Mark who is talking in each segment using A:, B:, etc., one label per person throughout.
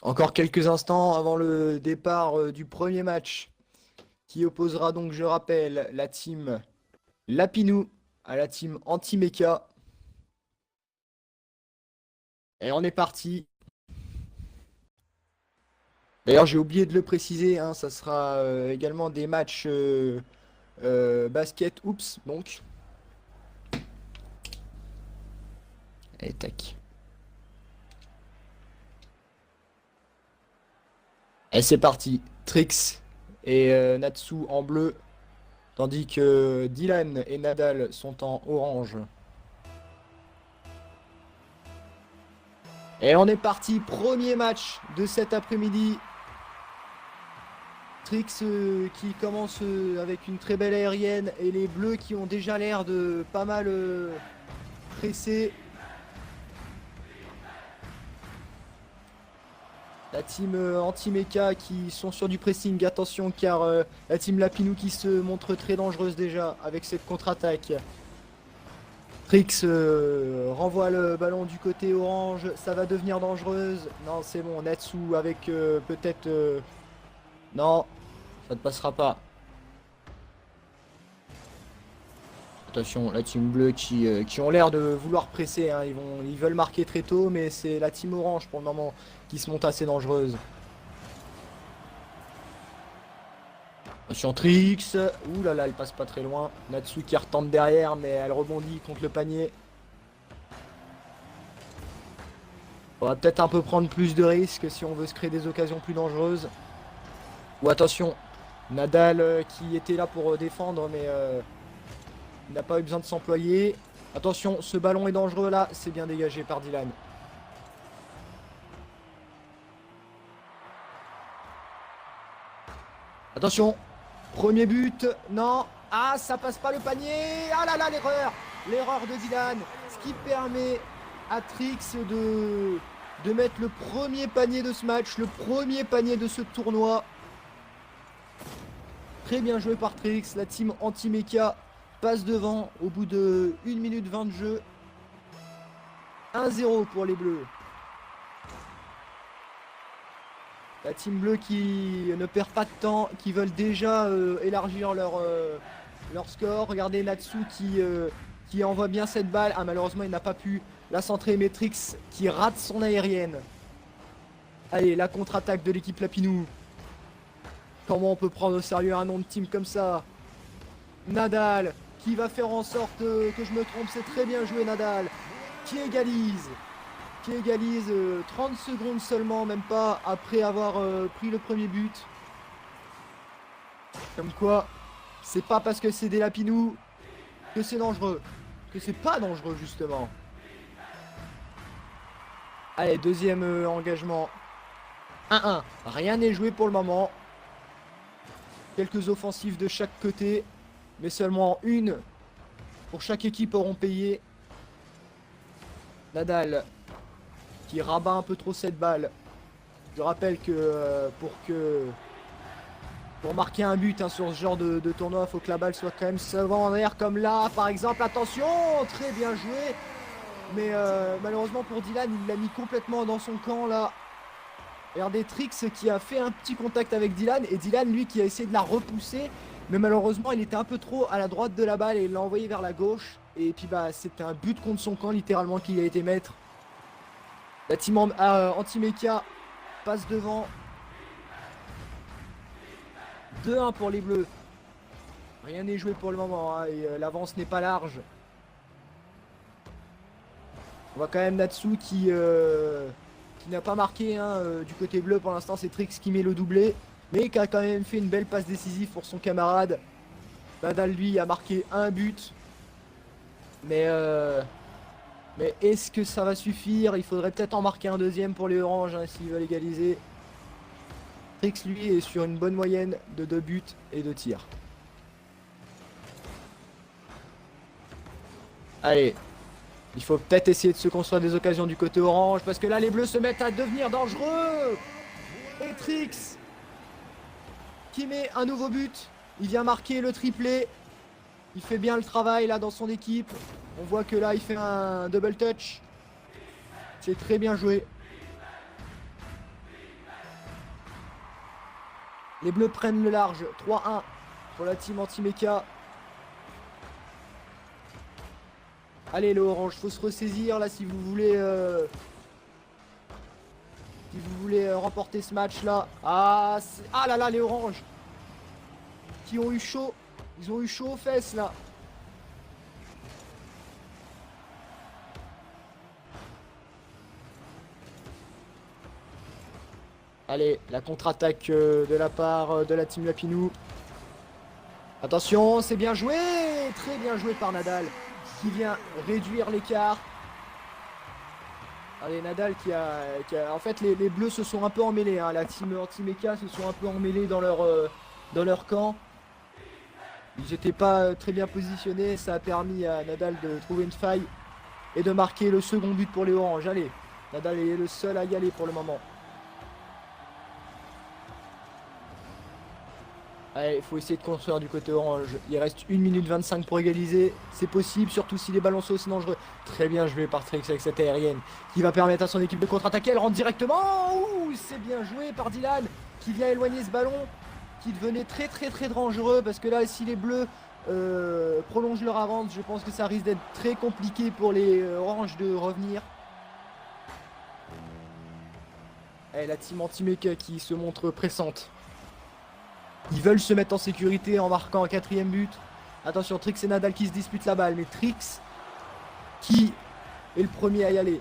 A: Encore quelques instants avant le départ du premier match qui opposera donc, je rappelle, la team Lapinou à la team Anti-Mecha. Et on est parti. D'ailleurs, j'ai oublié de le préciser, hein, ça sera également des matchs basket. Oups, donc. Et tac. Et c'est parti. Trix et Natsu en bleu, tandis que Dylan et Nadal sont en orange. Et on est parti, premier match de cet après-midi. Trix qui commence avec une très belle aérienne et les bleus qui ont déjà l'air de pas mal presser. La team anti-mecha qui sont sur du pressing, attention car la team Lapinou qui se montre très dangereuse déjà avec cette contre-attaque. Trix renvoie le ballon du côté orange, ça va devenir dangereuse. Non, c'est bon, Natsu avec peut-être... Non, ça ne passera pas. Attention, la team bleue qui ont l'air de vouloir presser, hein. Ils veulent marquer très tôt, mais c'est la team orange pour le moment qui se monte assez dangereuse. Attention Trix, ouh là là, elle passe pas très loin. Natsu qui retente derrière, mais elle rebondit contre le panier. On va peut-être un peu prendre plus de risques si on veut se créer des occasions plus dangereuses. Ou attention, Nadal qui était là pour défendre, mais il n'a pas eu besoin de s'employer. Attention, ce ballon est dangereux là, c'est bien dégagé par Dylan. Attention, premier but, non. Ah, ça passe pas le panier. Ah là là, l'erreur. L'erreur de Dylan. Ce qui permet à Trix de mettre le premier panier de ce match, le premier panier de ce tournoi. Très bien joué par Trix. La team anti-mecha passe devant au bout de 1 minute 20 de jeu. 1-0 pour les Bleus. La team bleue qui ne perd pas de temps, qui veulent déjà élargir leur score. Regardez Natsu qui envoie bien cette balle. Ah, malheureusement, il n'a pas pu la centrer. Matrix qui rate son aérienne. Allez, la contre-attaque de l'équipe Lapinou. Comment on peut prendre au sérieux un nom de team comme ça? Nadal qui va faire en sorte que je me trompe. C'est très bien joué, Nadal. Qui égalise. Qui égalise 30 secondes seulement, même pas, après avoir pris le premier but. Comme quoi, c'est pas parce que c'est des lapinous que c'est dangereux. Que c'est pas dangereux, justement. Allez, deuxième engagement. 1-1. Rien n'est joué pour le moment. Quelques offensives de chaque côté. Mais seulement une pour chaque équipe auront payé. Nadal qui rabat un peu trop cette balle. Je rappelle que pour marquer un but, hein, sur ce genre de tournoi, il faut que la balle soit quand même souvent en air comme là, par exemple. Attention, très bien joué. Mais malheureusement pour Dylan, il l'a mis complètement dans son camp là. Regardez Trix qui a fait un petit contact avec Dylan. Et Dylan, lui, qui a essayé de la repousser. Mais malheureusement, il était un peu trop à la droite de la balle et il l'a envoyé vers la gauche. Et puis bah, c'était un but contre son camp, littéralement, qu'il a été mettre. La team anti-mecha passe devant. 2-1 pour les Bleus. Rien n'est joué pour le moment, hein, et l'avance n'est pas large. On voit quand même Natsu qui n'a pas marqué, hein, du côté bleu pour l'instant. C'est Trix qui met le doublé, mais qui a quand même fait une belle passe décisive pour son camarade. Nadal, lui, a marqué un but. Mais est-ce que ça va suffire? Il faudrait peut-être en marquer un deuxième pour les oranges, hein, s'ils veulent égaliser. Trix, lui, est sur une bonne moyenne de 2 buts et 2 tirs. Allez, il faut peut-être essayer de se construire des occasions du côté orange, parce que là, les bleus se mettent à devenir dangereux. Et Trix qui met un nouveau but. Il vient marquer le triplé. Il fait bien le travail là dans son équipe. On voit que là, il fait un double touch. C'est très bien joué. Les bleus prennent le large. 3-1 pour la team anti-mecha. Allez, le orange, faut se ressaisir là si vous voulez... Si vous voulez remporter ce match là. Ah, ah là là, les oranges qui ont eu chaud. Ils ont eu chaud aux fesses là. Allez, la contre-attaque de la part de la team Lapinou. Attention, c'est bien joué. Très bien joué par Nadal qui vient réduire l'écart. Allez, Nadal qui a... En fait, les bleus se sont un peu emmêlés. Hein. La team anti-mecha se sont un peu emmêlés dans leur camp. Ils n'étaient pas très bien positionnés. Ça a permis à Nadal de trouver une faille et de marquer le second but pour les oranges. Allez, Nadal est le seul à y aller pour le moment. Allez, il faut essayer de construire du côté orange. Il reste 1 minute 25 pour égaliser. C'est possible, surtout si les ballons sont aussi dangereux. Très bien joué par Trix avec cette aérienne qui va permettre à son équipe de contre-attaquer. Elle rentre directement. Ouh, c'est bien joué par Dylan qui vient éloigner ce ballon qui devenait très dangereux. Parce que là, si les bleus prolongent leur avance, je pense que ça risque d'être très compliqué pour les oranges de revenir. Allez, la team anti-mecha qui se montre pressante. Ils veulent se mettre en sécurité en marquant un 4e but. Attention, Trix et Nadal qui se disputent la balle. Mais Trix qui est le premier à y aller.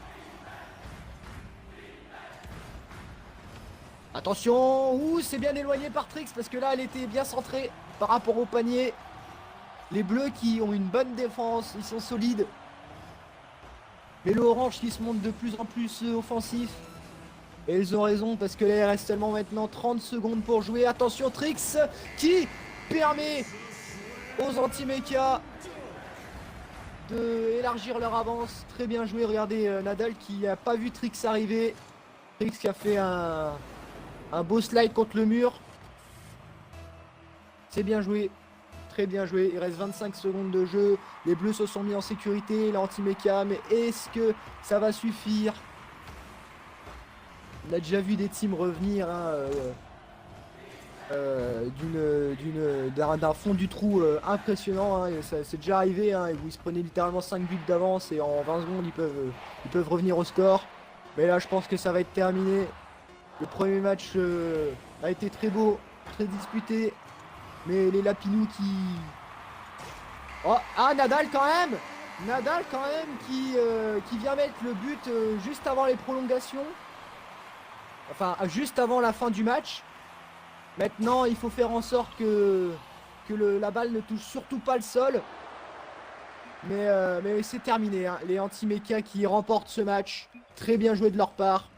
A: Attention, ouh, c'est bien éloigné par Trix parce que là, elle était bien centrée par rapport au panier. Les bleus qui ont une bonne défense, ils sont solides. Mais le orange qui se montre de plus en plus offensif. Et ils ont raison parce que là il reste seulement maintenant 30 secondes pour jouer. Attention, Trix qui permet aux anti-mecha de élargir leur avance. Très bien joué, regardez Nadal qui n'a pas vu Trix arriver. Trix qui a fait un beau slide contre le mur. C'est bien joué, très bien joué. Il reste 25 secondes de jeu. Les bleus se sont mis en sécurité, l'anti-mecha. Mais est-ce que ça va suffire ? On a déjà vu des teams revenir hein, d'un fond du trou impressionnant. Hein, c'est déjà arrivé hein, où ils se prenaient littéralement 5 buts d'avance et en 20 secondes ils peuvent revenir au score. Mais là je pense que ça va être terminé. Le premier match a été très beau, très disputé. Mais les Lapinous qui... Oh, ah Nadal quand même. Nadal quand même qui vient mettre le but juste avant les prolongations. Enfin, juste avant la fin du match. Maintenant, il faut faire en sorte que la balle ne touche surtout pas le sol. Mais c'est terminé. Hein. Les anti-mecha qui remportent ce match. Très bien joué de leur part.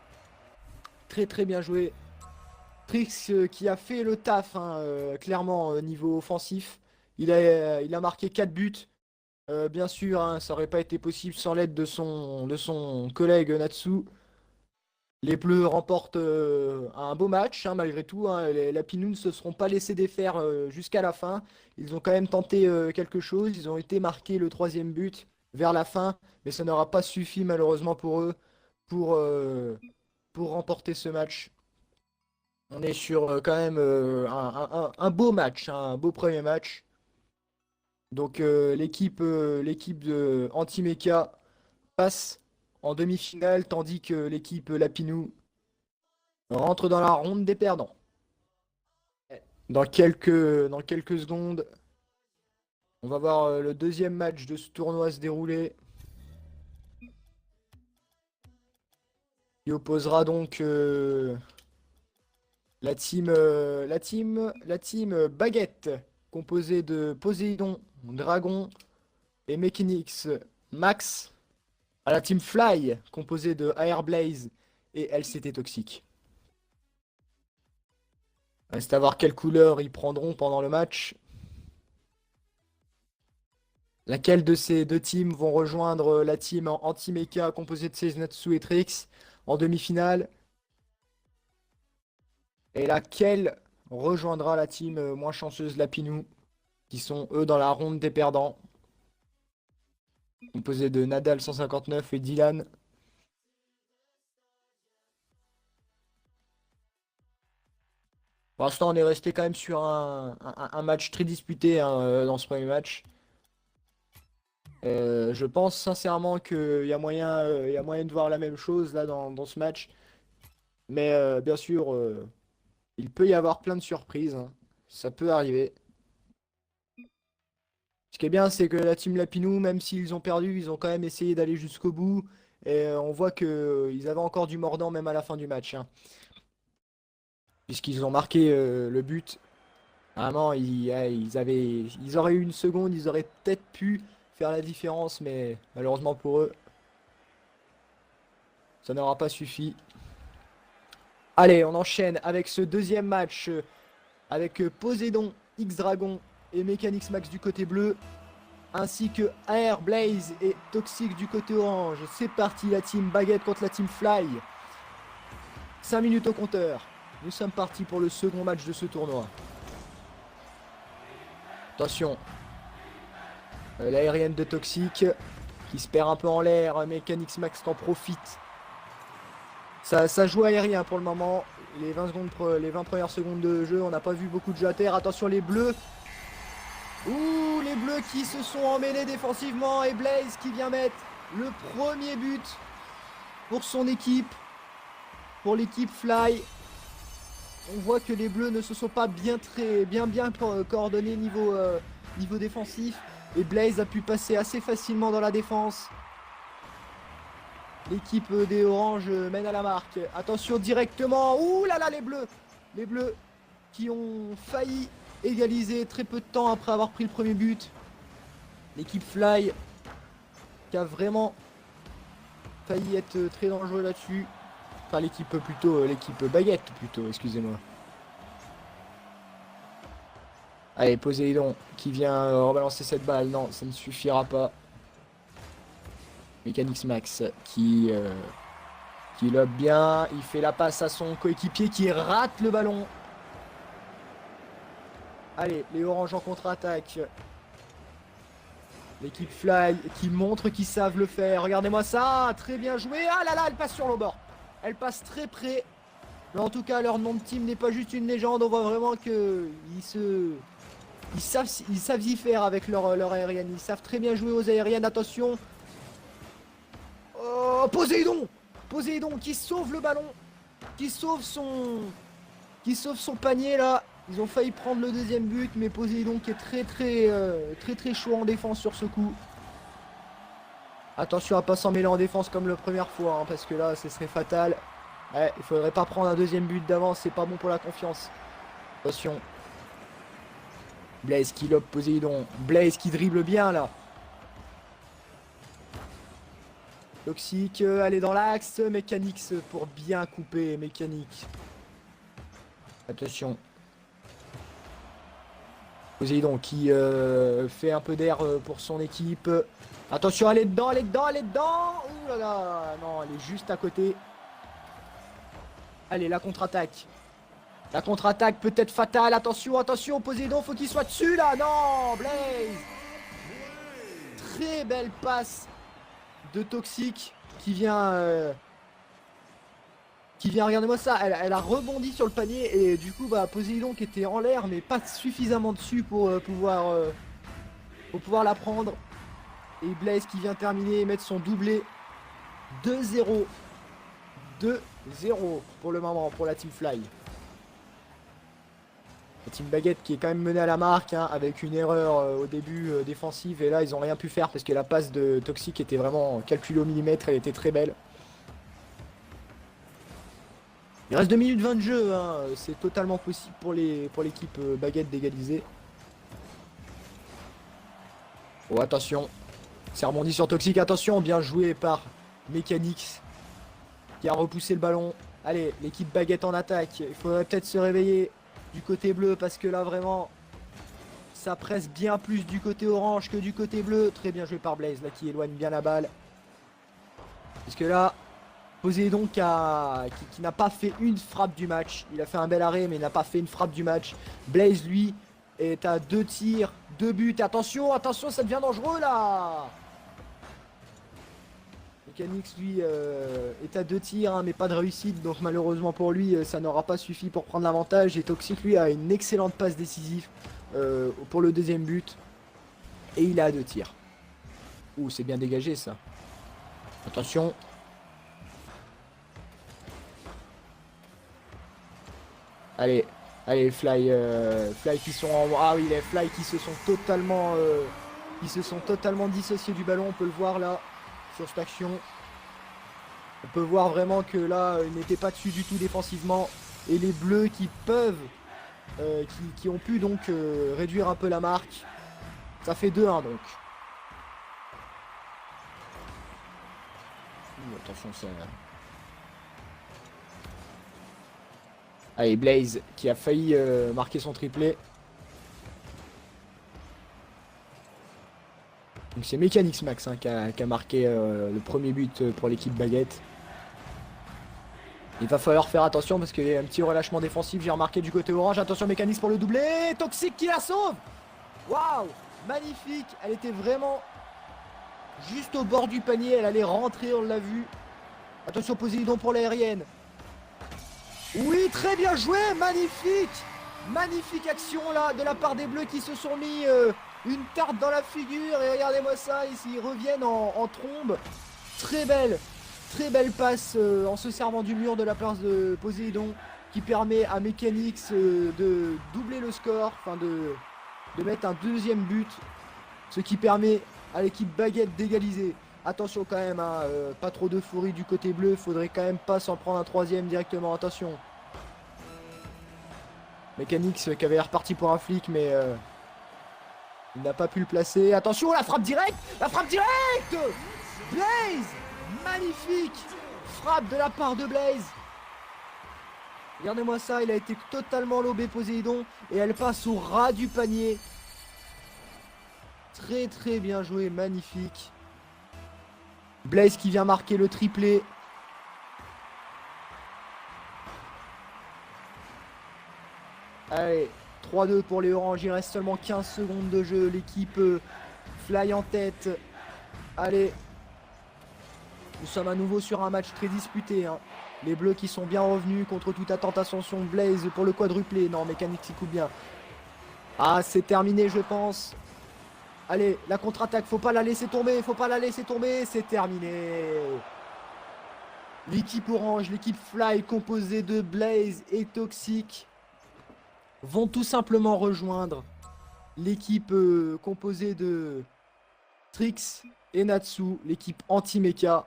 A: Très bien joué. Trix qui a fait le taf, hein, clairement, niveau offensif. Il a marqué 4 buts. Bien sûr, hein, ça n'aurait pas été possible sans l'aide de son collègue Natsu. Les Bleus remportent un beau match, hein, malgré tout. Hein, les Lapinous ne se seront pas laissés défaire jusqu'à la fin. Ils ont quand même tenté quelque chose. Ils ont été marqués le 3e but vers la fin. Mais ça n'aura pas suffi malheureusement pour eux pour, pour remporter ce match. On est sur quand même un beau match, hein, un beau premier match. Donc l'équipe de Anti-Mecha passe en demi-finale, tandis que l'équipe Lapinou rentre dans la ronde des perdants. Dans quelques secondes, on va voir le 2e match de ce tournoi se dérouler. Qui opposera donc la team Baguette, composée de Poséidon, Dragon et Mechanix Max, à la team Fly, composée de Airblaze et LCT Toxic. Reste à voir quelle couleur ils prendront pendant le match. Laquelle de ces deux teams vont rejoindre la team anti-mecha composée de Seiznatsu et Trix en demi-finale? Et laquelle rejoindra la team moins chanceuse Lapinou, qui sont eux dans la ronde des perdants, composée de Nadal 159 et Dylan. Pour l'instant, on est resté quand même sur un match très disputé hein, dans ce premier match. Je pense sincèrement qu'il y a il y a moyen de voir la même chose là dans ce match. Mais bien sûr, il peut y avoir plein de surprises, hein. Ça peut arriver. Ce qui est bien, c'est que la team Lapinou, même s'ils ont perdu, ils ont quand même essayé d'aller jusqu'au bout. Et on voit que ils avaient encore du mordant même à la fin du match, hein. Puisqu'ils ont marqué le but. Vraiment, ils auraient eu une seconde, ils auraient peut-être pu faire la différence, mais malheureusement pour eux, ça n'aura pas suffi. Allez, on enchaîne avec ce deuxième match avec Poséidon, X-Dragon et Mechanix Max du côté bleu, ainsi que Air, Blaze et Toxic du côté orange. C'est parti, la team Baguette contre la team Fly. 5 minutes au compteur. Nous sommes partis pour le second match de ce tournoi. Attention. L'aérienne de Toxic qui se perd un peu en l'air. Mechanix Max en profite. Ça joue aérien pour le moment. Les 20 premières secondes de jeu, on n'a pas vu beaucoup de jeux à terre. Attention les bleus. Ouh, les bleus qui se sont emmêlés défensivement. Et Blaze qui vient mettre le premier but pour son équipe. Pour l'équipe Fly. On voit que les bleus ne se sont pas bien coordonnés niveau défensif. Et Blaze a pu passer assez facilement dans la défense. L'équipe des oranges mène à la marque. Attention directement. Ouh là là, les bleus. Les bleus qui ont failli égaliser très peu de temps après avoir pris le premier but. L'équipe Fly qui a vraiment failli être très dangereux là-dessus. Enfin l'équipe Baguette plutôt, excusez-moi. Allez, Poséidon qui vient rebalancer cette balle. Non, ça ne suffira pas. Mechanix Max qui lobe bien. Il fait la passe à son coéquipier qui rate le ballon. Allez, les oranges en contre-attaque. L'équipe Fly qui montre qu'ils savent le faire. Regardez-moi ça, très bien joué. Ah là là, elle passe sur le bord. Elle passe très près. Mais en tout cas, leur nom de team n'est pas juste une légende. On voit vraiment que ils savent y faire avec leur aérienne. Ils savent très bien jouer aux aériennes. Attention. Oh, Poséidon! Poséidon qui sauve le ballon. Qui sauve son panier là. Ils ont failli prendre le deuxième but. Mais Poséidon qui est très chaud en défense sur ce coup. Attention à pas s'en mêler en défense comme la première fois, hein, parce que là ce serait fatal. Ouais, il faudrait pas prendre un deuxième but d'avance, c'est pas bon pour la confiance. Attention. Blaze qui lobe Poséidon. Blaze qui dribble bien là. Toxic, allez dans l'axe. Mechanix pour bien couper. Mécanique. Attention. Poséidon qui fait un peu d'air pour son équipe. Attention, elle est dedans, elle est dedans, elle est dedans. Ouh là là, non, elle est juste à côté. Allez, la contre-attaque. La contre-attaque peut être fatale. Attention, attention, Poséidon, faut qu'il soit dessus là. Non, Blaze. Très belle passe de Toxic qui vient... regardez-moi ça, elle a rebondi sur le panier et du coup, bah, Poséidon qui était en l'air mais pas suffisamment dessus pour pouvoir la prendre. Et Blaze qui vient terminer et mettre son doublé. 2-0. 2-0 pour le moment pour la Team Fly. La Team Baguette qui est quand même menée à la marque hein, avec une erreur au début défensive. Et là, ils n'ont rien pu faire parce que la passe de Toxic était vraiment calculée au millimètre. Elle était très belle. Il reste 2 minutes 20 de jeu. Hein. C'est totalement possible pour l'équipe Baguette d'égaliser. Oh, attention. C'est rebondi sur Toxic, attention, bien joué par Mechanix qui a repoussé le ballon. Allez, l'équipe Baguette en attaque. Il faudrait peut-être se réveiller du côté bleu parce que là vraiment ça presse bien plus du côté orange que du côté bleu. Très bien joué par Blaze là qui éloigne bien la balle. Parce que là, Poséidon qui n'a pas fait une frappe du match. Il a fait un bel arrêt mais il n'a pas fait une frappe du match. Blaze lui est à 2 tirs, 2 buts. Attention, attention, ça devient dangereux là. Mechanix lui est à 2 tirs hein, mais pas de réussite, donc malheureusement pour lui ça n'aura pas suffi pour prendre l'avantage. Et Toxic lui a une excellente passe décisive pour le deuxième but. Et il est à 2 tirs. Ouh, c'est bien dégagé ça. Attention. Allez, allez, Fly qui sont en... Ah oui, les Fly qui se sont totalement dissociés du ballon, on peut le voir là, sur cette action. On peut voir vraiment que là, ils n'étaient pas dessus du tout défensivement. Et les Bleus qui peuvent, qui ont pu donc réduire un peu la marque. Ça fait 2-1 donc. Attention, c'est... Allez, Blaze qui a failli marquer son triplé. Donc c'est Mechanix Max hein, qui a marqué le premier but pour l'équipe Baguette. Il va falloir faire attention parce qu'il y a un petit relâchement défensif, j'ai remarqué du côté orange. Attention Mechanix pour le doublé. Toxic qui la sauve. Waouh, magnifique. Elle était vraiment juste au bord du panier. Elle allait rentrer, on l'a vu. Attention Poséidon pour l'aérienne. Oui, très bien joué, magnifique. Magnifique action là de la part des Bleus qui se sont mis une tarte dans la figure. Et regardez-moi ça, ici ils reviennent en trombe. Très belle passe en se servant du mur de la part de Poséidon, qui permet à Mechanix de doubler le score, enfin de mettre un deuxième but, ce qui permet à l'équipe Baguette d'égaliser. Attention quand même, hein, pas trop d'euphorie du côté bleu, faudrait quand même pas s'en prendre un troisième directement, attention. Mechanix qui avait l'air parti pour un flic, mais il n'a pas pu le placer. Attention, la frappe directe. Blaze, magnifique frappe de la part de Blaze. Regardez-moi ça, il a été totalement lobé Poséidon et elle passe au ras du panier. Très bien joué, magnifique. Blaze qui vient marquer le triplé. Allez, 3-2 pour les Oranges, il reste seulement 15 secondes de jeu. L'équipe Fly en tête. Allez. Nous sommes à nouveau sur un match très disputé. Hein. Les Bleus qui sont bien revenus contre toute attente. Attention, Blaze pour le quadruplé. Non, Mechanix il coupe bien. Ah, c'est terminé, je pense. Allez, la contre-attaque, faut pas la laisser tomber, c'est terminé. L'équipe Orange, l'équipe Fly composée de Blaze et Toxic vont tout simplement rejoindre l'équipe composée de Trix et Natsu, l'équipe anti-mecha,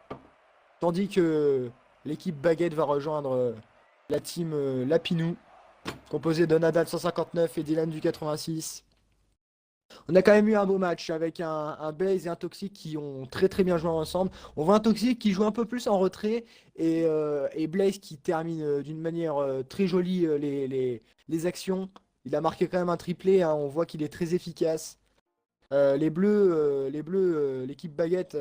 A: tandis que l'équipe Baguette va rejoindre la team Lapinou, composée de Nadal 159 et Dylan du 86. On a quand même eu un beau match avec un Blaze et un Toxic qui ont très bien joué ensemble. On voit un Toxic qui joue un peu plus en retrait et Blaze qui termine d'une manière très jolie les actions. Il a marqué quand même un triplé, hein, on voit qu'il est très efficace. Les Bleus, l'équipe Baguette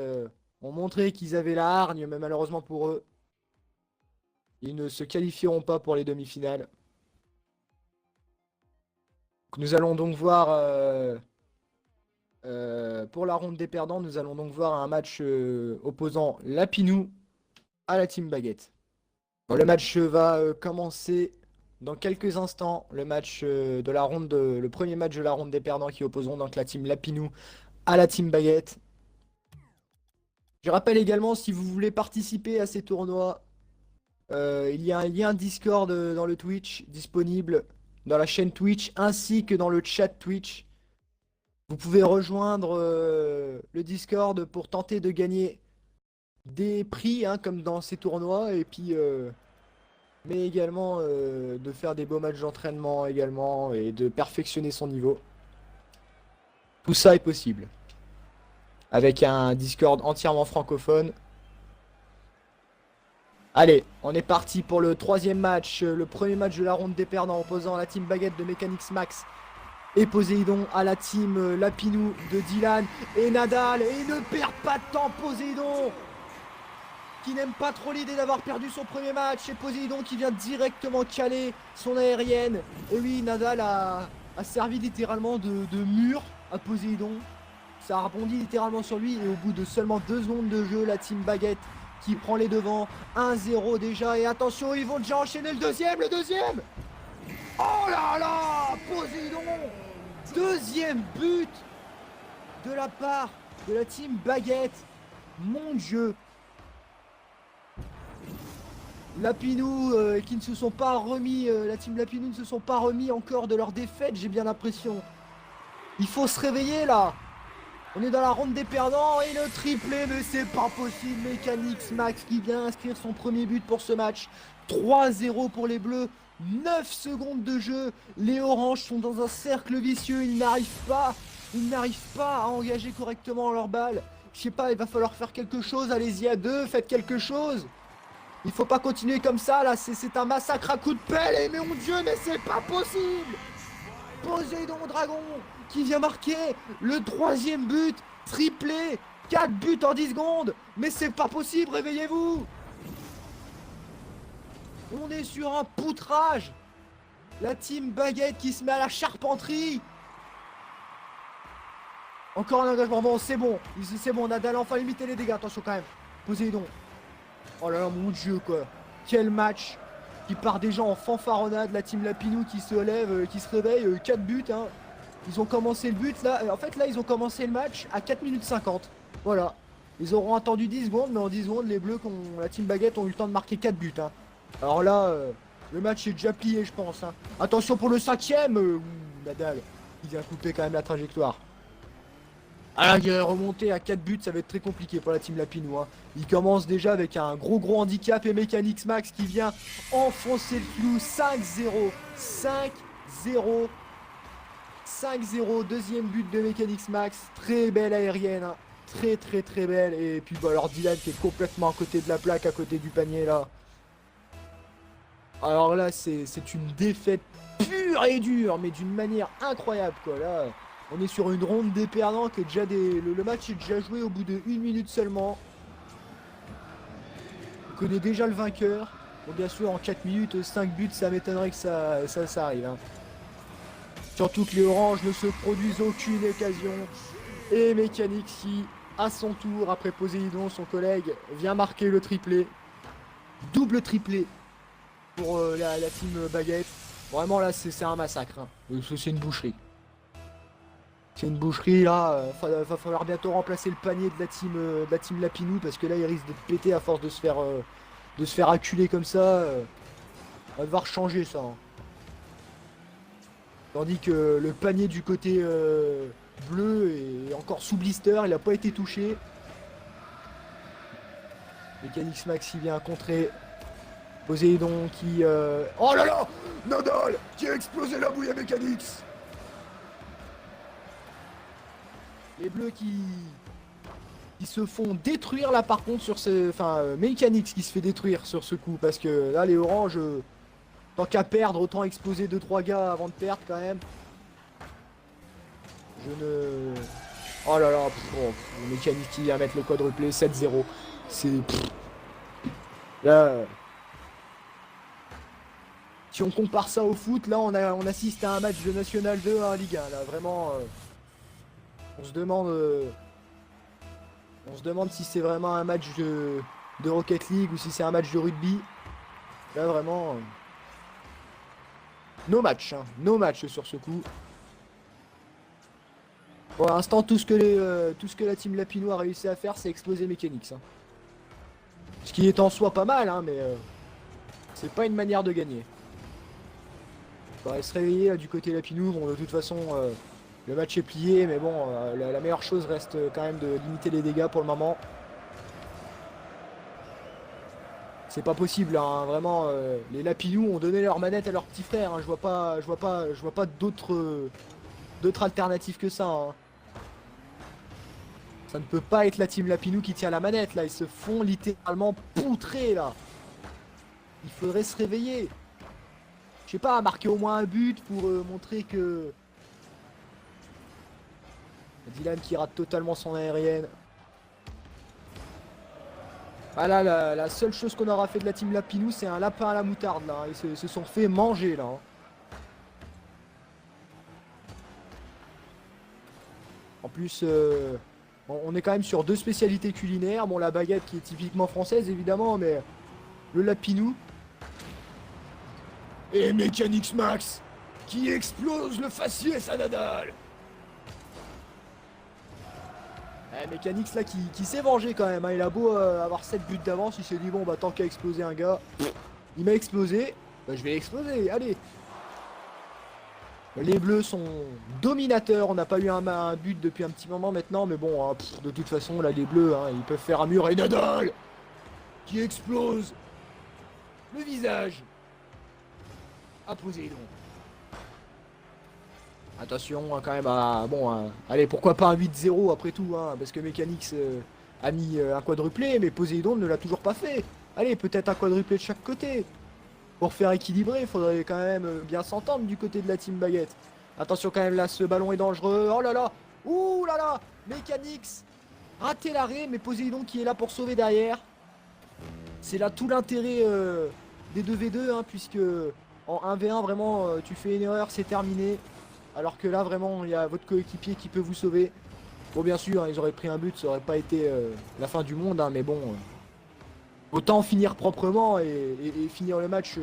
A: ont montré qu'ils avaient la hargne, mais malheureusement pour eux, ils ne se qualifieront pas pour les demi-finales. Nous allons donc voir... pour la ronde des perdants, nous allons donc voir un match opposant Lapinou à la team Baguette. Bon, le match va commencer dans quelques instants. Le premier match de la ronde des perdants qui opposeront donc la team Lapinou à la team Baguette. Je rappelle également, si vous voulez participer à ces tournois, il y a un lien Discord dans le Twitch disponible dans la chaîne Twitch ainsi que dans le chat Twitch. Vous pouvez rejoindre le Discord pour tenter de gagner des prix hein, comme dans ces tournois et puis mais également de faire des beaux matchs d'entraînement également et de perfectionner son niveau. Tout ça est possible avec un Discord entièrement francophone. Allez, on est parti pour le troisième match, le premier match de la ronde des perdants opposant la team Baguette de Mechanix Max et Poséidon à la team Lapinou de Dylan et Nadal. Et il ne perd pas de temps, Poséidon, qui n'aime pas trop l'idée d'avoir perdu son premier match. Et Poséidon qui vient directement caler son aérienne. Et oui, Nadal a servi littéralement de mur à Poséidon. Ça rebondit littéralement sur lui. Et au bout de seulement 2 secondes de jeu, la team Baguette qui prend les devants. 1-0 déjà. Et attention, ils vont déjà enchaîner le deuxième. Le deuxième. Oh là là, Poséidon. Deuxième but de la part de la team Baguette. Mon Dieu. Lapinou qui ne se sont pas remis, la team Lapinou ne se sont pas remis encore de leur défaite, j'ai bien l'impression. Il faut se réveiller là. On est dans la ronde des perdants et le triplé, mais c'est pas possible. Mechanix Max qui vient inscrire son premier but pour ce match. 3-0 pour les Bleus, 9 secondes de jeu. Les Oranges sont dans un cercle vicieux, ils n'arrivent pas à engager correctement leur balle. Je sais pas, il va falloir faire quelque chose, allez-y à deux, faites quelque chose. Il faut pas continuer comme ça là, c'est un massacre à coups de pelle. Et mais mon Dieu, mais c'est pas possible. Poséidon Dragon qui vient marquer le 3e but, triplé, 4 buts en 10 secondes. Mais c'est pas possible, réveillez-vous. On est sur un poutrage. La team Baguette qui se met à la charpenterie. Encore un engagement, bon c'est bon, Nadal a enfin limité les dégâts, attention quand même. Poséidon. Oh là là, mon Dieu quoi. Quel match qui part déjà en fanfaronnade. La team Lapinou qui se lève, qui se réveille. 4 buts hein. Ils ont commencé le but là. En fait là ils ont commencé le match à 4 minutes 50. Voilà. Ils auront attendu 10 secondes. Mais en 10 secondes les Bleus, la team Baguette ont eu le temps de marquer 4 buts hein. Alors là le match est déjà plié je pense hein. Attention pour le 5ème. Nadal il vient couper quand même la trajectoire. Ah là, il est remonté à 4 buts, ça va être très compliqué pour la team Lapinou hein. Il commence déjà avec un gros handicap et Mechanix Max qui vient enfoncer le clou. 5-0, 5-0, 5-0, deuxième but de Mechanix Max. Très belle aérienne, hein. Très belle. Et puis bah, alors Dylan qui est complètement à côté de la plaque, à côté du panier là. Alors là c'est une défaite pure et dure, mais d'une manière incroyable quoi là. On est sur une ronde des perdants qui est déjà le match est déjà joué au bout de 1 minute seulement. On connaît déjà le vainqueur. Bon bien sûr en 4 minutes, 5 buts, ça m'étonnerait que ça arrive. Hein. Surtout que les Oranges ne se produisent aucune occasion. Et Mechanix qui, à son tour, après Poséidon, son collègue, vient marquer le triplé. Double triplé pour la team Baguette. Vraiment là c'est un massacre. Hein. C'est une boucherie. C'est une boucherie là, va falloir bientôt remplacer le panier de la team Lapinou parce que là il risque d'être pété à force de se faire acculer comme ça. On va devoir changer ça. Hein. Tandis que le panier du côté bleu est encore sous blister, il n'a pas été touché. Mechanix Max il vient contrer. Poséidon qui... Oh là là, Nadal qui a explosé la bouille à Mechanix. Les Bleus qui se font détruire là par contre sur ce... Enfin, Mechanix qui se fait détruire sur ce coup. Parce que là les Oranges, tant qu'à perdre, autant exploser 2-3 gars avant de perdre quand même. Je ne... Oh là là, Mechanix qui vient mettre le quadruplé, 7-0. C'est... Là... Si on compare ça au foot, là on assiste à un match de National 2 à Ligue 1. Là vraiment... On se demande si c'est vraiment un match de Rocket League ou si c'est un match de rugby. Là vraiment... No match, hein. No match sur ce coup. Pour l'instant, tout ce que la team Lapinou a réussi à faire, c'est exploser Mechanix. Hein. Ce qui est en soi pas mal, hein, mais c'est pas une manière de gagner. Il faudrait se réveiller là, du côté Lapinou. Bon, de toute façon... le match est plié, mais bon, la meilleure chose reste quand même de limiter les dégâts pour le moment. C'est pas possible, hein, vraiment. Les Lapinou ont donné leur manette à leur petit frère. Hein, je vois pas d'autres alternatives que ça. Hein. Ça ne peut pas être la team Lapinou qui tient la manette là. Ils se font littéralement poutrer là. Il faudrait se réveiller. Je sais pas, marquer au moins un but pour montrer que... Dylan qui rate totalement son aérienne. Ah là, la seule chose qu'on aura fait de la team Lapinou, c'est un lapin à la moutarde là. Ils se sont fait manger là. En plus, on est quand même sur deux spécialités culinaires. Bon, la baguette qui est typiquement française, évidemment, mais le lapinou. Et Mechanix Max qui explose le faciès à Nadal. Mechanix là qui s'est vengé quand même, hein. Il a beau avoir 7 buts d'avance, il s'est dit bon bah tant qu'à exploser un gars, il m'a explosé, bah je vais exploser, allez. Les bleus sont dominateurs, on n'a pas eu un but depuis un petit moment maintenant, mais bon, hein, de toute façon là les bleus, hein, ils peuvent faire un mur et Nadal qui explose le visage à Poséidon. Attention hein, quand même à... Bon, allez, pourquoi pas un 8-0 après tout, hein, parce que Mechanix a mis un quadruplé, mais Poséidon ne l'a toujours pas fait. Allez, peut-être un quadruplé de chaque côté. Pour faire équilibrer, il faudrait quand même bien s'entendre du côté de la team Baguette. Attention quand même là, ce ballon est dangereux. Oh là là. Ouh là là. Mechanix raté l'arrêt, mais Poséidon qui est là pour sauver derrière. C'est là tout l'intérêt des 2v2, hein, puisque en 1v1, vraiment, tu fais une erreur, c'est terminé. Alors que là, vraiment, il y a votre coéquipier qui peut vous sauver. Bon, bien sûr, hein, ils auraient pris un but, ça aurait pas été la fin du monde, hein, mais bon... autant finir proprement et finir le match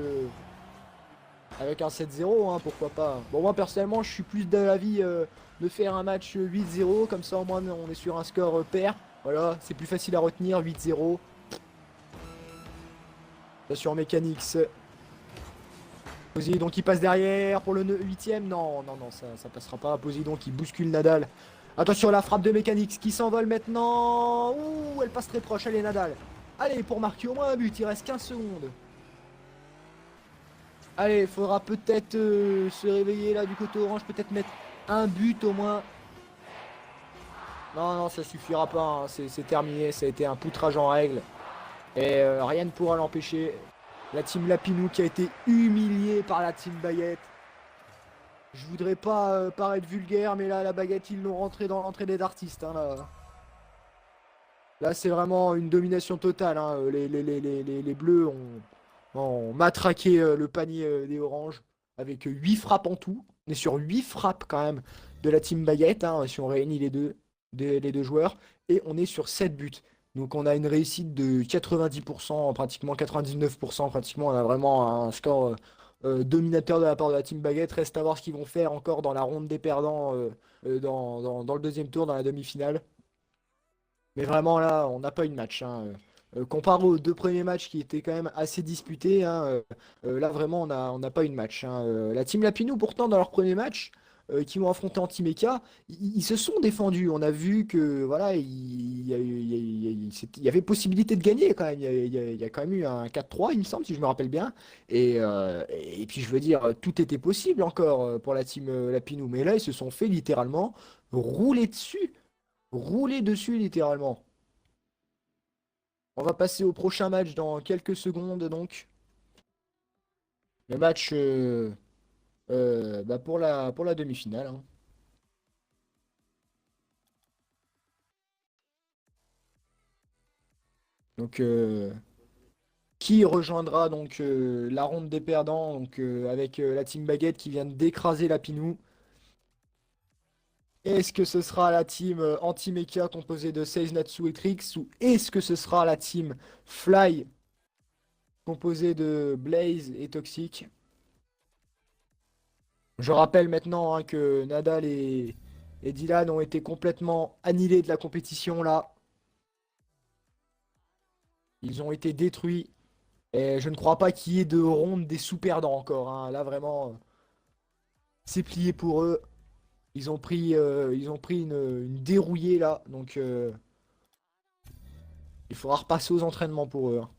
A: avec un 7-0, hein, pourquoi pas. Bon, moi, personnellement, je suis plus de l'avis de faire un match 8-0, comme ça, au moins, on est sur un score pair. Voilà, c'est plus facile à retenir, 8-0. Sur Mechanix. Poséidon qui passe derrière pour le 8ème. Non, non, non, ça passera pas. Poséidon qui bouscule Nadal. Attention, la frappe de Mechanix qui s'envole maintenant. Ouh, elle passe très proche. Allez, Nadal. Allez, pour marquer au moins un but, il reste 15 secondes. Allez, il faudra peut-être se réveiller là du côté orange. Peut-être mettre un but au moins. Non, non, ça suffira pas. Hein. C'est terminé. Ça a été un poutrage en règle. Et rien ne pourra l'empêcher. La team Lapinou qui a été humiliée par la team Baguette. Je voudrais pas paraître vulgaire, mais là, la Baguette, ils l'ont rentré dans l'entrée des artistes. Hein, là c'est vraiment une domination totale. Hein. Les Bleus ont matraqué le panier des Oranges avec 8 frappes en tout. On est sur 8 frappes quand même de la team Baguette, hein, si on réunit les deux joueurs. Et on est sur 7 buts. Donc on a une réussite de 90%, pratiquement 99%, pratiquement. On a vraiment un score dominateur de la part de la team Baguette. Reste à voir ce qu'ils vont faire encore dans la ronde des perdants dans le deuxième tour, dans la demi-finale. Mais vraiment là, on n'a pas eu de match. Hein. Comparé aux deux premiers matchs qui étaient quand même assez disputés, hein, là vraiment on n'a pas eu de match. Hein. La team Lapinou pourtant dans leur premier match, qui ont affronté Anti-Mecha, ils se sont défendus. On a vu que voilà, il y avait possibilité de gagner quand même. Il y a quand même eu un 4-3, il me semble, si je me rappelle bien. Et puis je veux dire, tout était possible encore pour la team Lapinou. Mais là, ils se sont fait littéralement rouler dessus. Rouler dessus littéralement. On va passer au prochain match dans quelques secondes donc. Le match bah, pour la demi-finale. Hein. Donc qui rejoindra donc la ronde des perdants donc avec la team Baguette qui vient d'écraser la Pinou. Est-ce que ce sera la team Anti-Mecha composée de Seiznatsu et Trix ou est-ce que ce sera la team Fly composée de Blaze et Toxic? Je rappelle maintenant hein, que Nadal et Dylan ont été complètement annihilés de la compétition là. Ils ont été détruits. Et je ne crois pas qu'il y ait de ronde des sous-perdants encore. Hein. Là vraiment, c'est plié pour eux. Ils ont pris une dérouillée là. Donc il faudra repasser aux entraînements pour eux. Hein.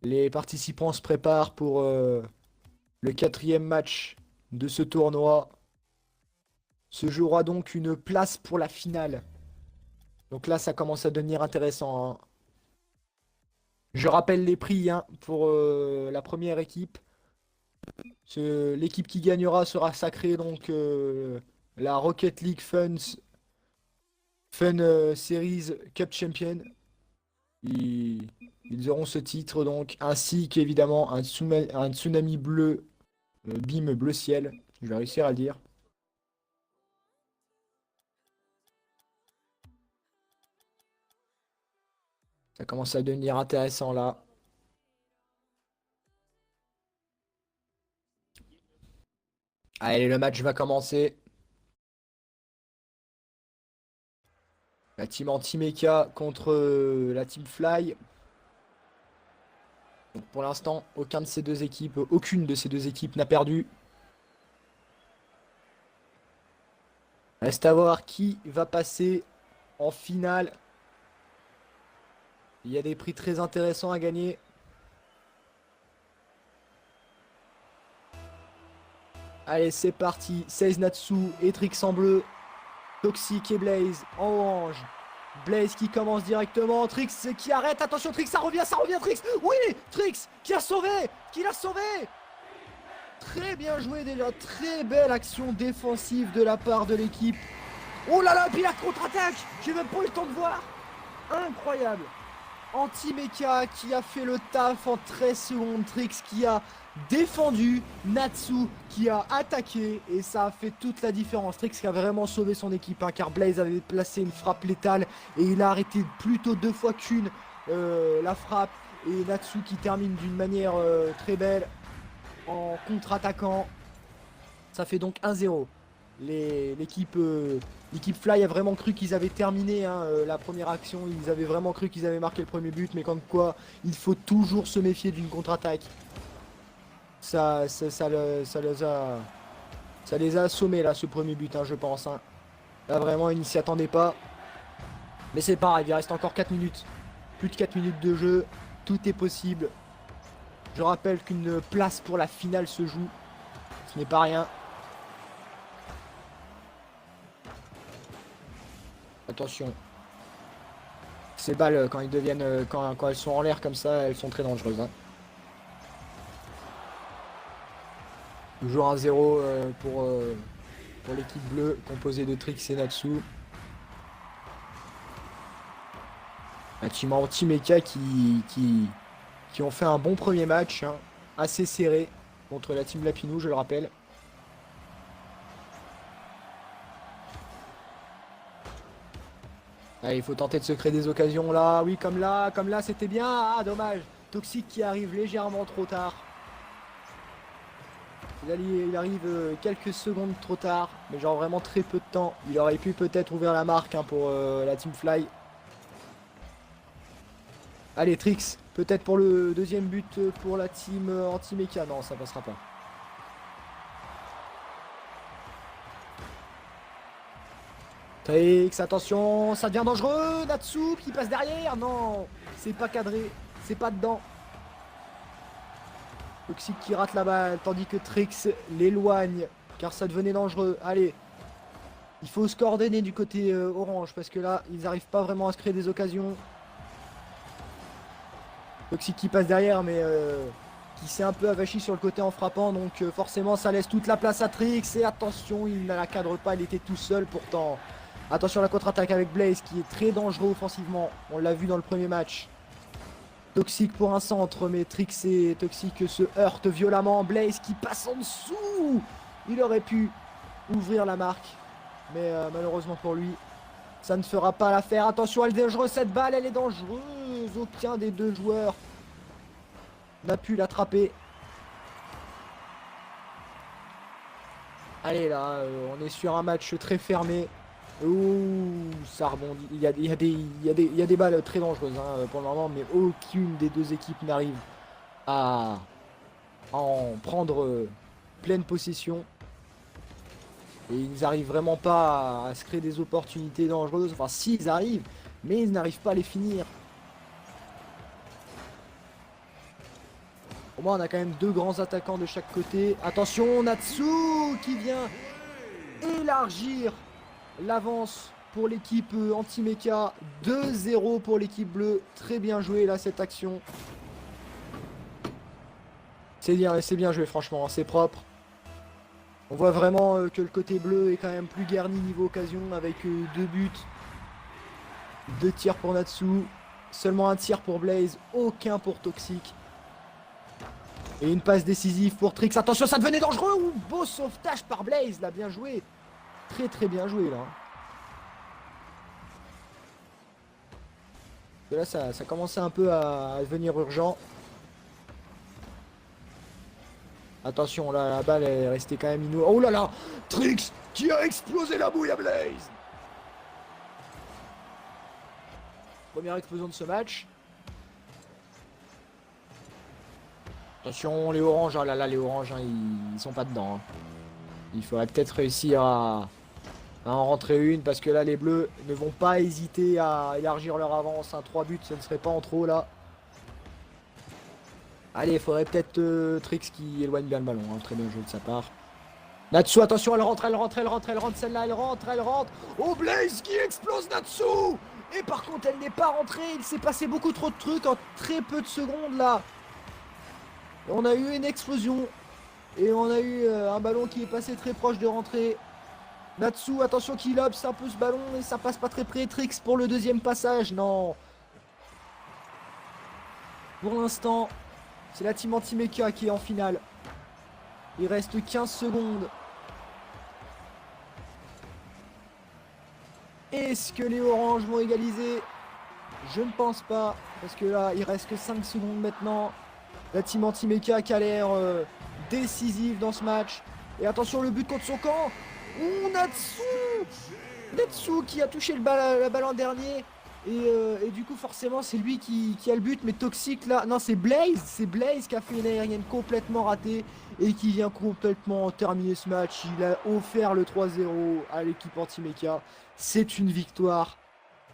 A: Les participants se préparent pour le quatrième match de ce tournoi. Se jouera donc une place pour la finale. Donc là, ça commence à devenir intéressant. Hein. Je rappelle les prix hein, pour la première équipe. L'équipe qui gagnera sera sacrée donc la Rocket League Fun Series Cup Champion. Ils auront ce titre donc, ainsi qu'évidemment un tsunami bleu, bim bleu ciel. Je vais réussir à le dire. Ça commence à devenir intéressant là. Allez, le match va commencer. La team anti-mecha contre la team Fly. Donc pour l'instant, aucune de ces deux équipes n'a perdu. Reste à voir qui va passer en finale. Il y a des prix très intéressants à gagner. Allez, c'est parti. Seiznatsu et Trix en bleu. Toxic et Blaze en orange. Blaze qui commence directement. Trix qui arrête. Attention, Trix, ça revient, Trix. Oui, Trix qui a sauvé. Qui l'a sauvé. Très bien joué déjà. Très belle action défensive de la part de l'équipe. Oh là là, puis la contre-attaque. J'ai même pas eu le temps de voir. Incroyable. Anti-Mecha qui a fait le taf en 13 secondes. Trix qui a défendu. Natsu qui a attaqué. Et ça a fait toute la différence. Trix qui a vraiment sauvé son équipe. Hein, car Blaze avait placé une frappe létale. Et il a arrêté plutôt 2 fois qu'une la frappe. Et Natsu qui termine d'une manière très belle en contre-attaquant. Ça fait donc 1-0. L'équipe Fly a vraiment cru qu'ils avaient terminé hein, la première action. Ils avaient vraiment cru qu'ils avaient marqué le premier but. Mais comme quoi, il faut toujours se méfier d'une contre-attaque. Ça les a assommés là, ce premier but, hein, je pense. Hein. Là, vraiment, ils ne s'y attendaient pas. Mais c'est pareil, il reste encore 4 minutes. Plus de 4 minutes de jeu. Tout est possible. Je rappelle qu'une place pour la finale se joue. Ce n'est pas rien. Attention. Ces balles, quand ils deviennent, quand elles sont en l'air comme ça, elles sont très dangereuses. Hein. Toujours 1-0 pour l'équipe bleue, composée de Trix et Natsu. Un team anti-mecha qui ont fait un bon premier match, hein, assez serré, contre la team Lapinou, je le rappelle. Allez, il faut tenter de se créer des occasions là. Oui, comme là, c'était bien. Ah, dommage. Toxic qui arrive légèrement trop tard. Il arrive quelques secondes trop tard, mais genre vraiment très peu de temps. Il aurait pu peut-être ouvrir la marque hein, pour la Team Fly. Allez, Trix, peut-être pour le deuxième but pour la Team anti-mecha. Non, ça passera pas. Trix, attention, ça devient dangereux. Natsu qui passe derrière. Non, c'est pas cadré, c'est pas dedans. Toxic qui rate la balle, tandis que Trix l'éloigne, car ça devenait dangereux. Allez, il faut se coordonner du côté orange, parce que là, ils n'arrivent pas vraiment à se créer des occasions. Toxic qui passe derrière, mais qui s'est un peu avachi sur le côté en frappant, donc forcément, ça laisse toute la place à Trix. Et attention, il ne la cadre pas, il était tout seul pourtant. Attention à la contre-attaque avec Blaze, qui est très dangereux offensivement. On l'a vu dans le premier match. Toxic pour un centre, mais Trix et Toxic se heurtent violemment. Blaze qui passe en dessous. Il aurait pu ouvrir la marque, mais malheureusement pour lui, ça ne fera pas l'affaire. Attention, elle est dangereuse cette balle, elle est dangereuse. Aucun des deux joueurs n'a pu l'attraper. Allez là, on est sur un match très fermé. Ouh, ça rebondit. Il y a des balles très dangereuses hein, pour le moment, mais aucune des deux équipes n'arrive à en prendre pleine possession. Et ils n'arrivent vraiment pas à se créer des opportunités dangereuses. Enfin, si, ils arrivent, mais ils n'arrivent pas à les finir. Au moins, on a quand même deux grands attaquants de chaque côté. Attention, Natsu qui vient élargir l'avance pour l'équipe anti-mecha. 2-0 pour l'équipe bleue. Très bien joué là cette action. C'est bien joué franchement, c'est propre. On voit vraiment que le côté bleu est quand même plus garni niveau occasion avec 2 buts. 2 tirs pour Natsu. Seulement un tir pour Blaze, aucun pour Toxic. Et une passe décisive pour Trix. Attention, ça devenait dangereux. Ouh, beau sauvetage par Blaze là, bien joué. Très très bien joué là. Là, ça commençait un peu à devenir urgent. Attention, là, la balle est restée quand même inouïe. Oh là là! Trix qui a explosé la bouille à Blaze! Première explosion de ce match. Attention, les oranges. Oh là là, les oranges, hein, ils sont pas dedans. Hein. Il faudrait peut-être réussir à en rentrer une parce que là, les bleus ne vont pas hésiter à élargir leur avance. Hein. 3 buts, ce ne serait pas en trop là. Allez, il faudrait peut-être Trix qui éloigne bien le ballon. Hein. Très bien joué de sa part. Natsu, attention, elle rentre, elle rentre, elle rentre, elle rentre, celle-là, elle rentre, elle rentre. Oh, Blaze qui explose Natsu! Et par contre, elle n'est pas rentrée. Il s'est passé beaucoup trop de trucs en très peu de secondes là. On a eu une explosion. Et on a eu un ballon qui est passé très proche de rentrer. Natsu, attention qu'il lobse un peu ce ballon et ça passe pas très près. Trix pour le deuxième passage. Non. Pour l'instant, c'est la team Anti-Mecha qui est en finale. Il reste 15 secondes. Est-ce que les oranges vont égaliser? Je ne pense pas. Parce que là, il reste que 5 secondes maintenant. La team Anti-Mecha qui a l'air décisive dans ce match. Et attention, le but contre son camp. Ouh, Natsu! Natsu qui a touché la balle en dernier. Et du coup, forcément, c'est lui qui a le but. Mais Toxic là. Non, c'est Blaze. C'est Blaze qui a fait une aérienne complètement ratée. Et qui vient complètement terminer ce match. Il a offert le 3-0 à l'équipe Anti-Mecha. C'est une victoire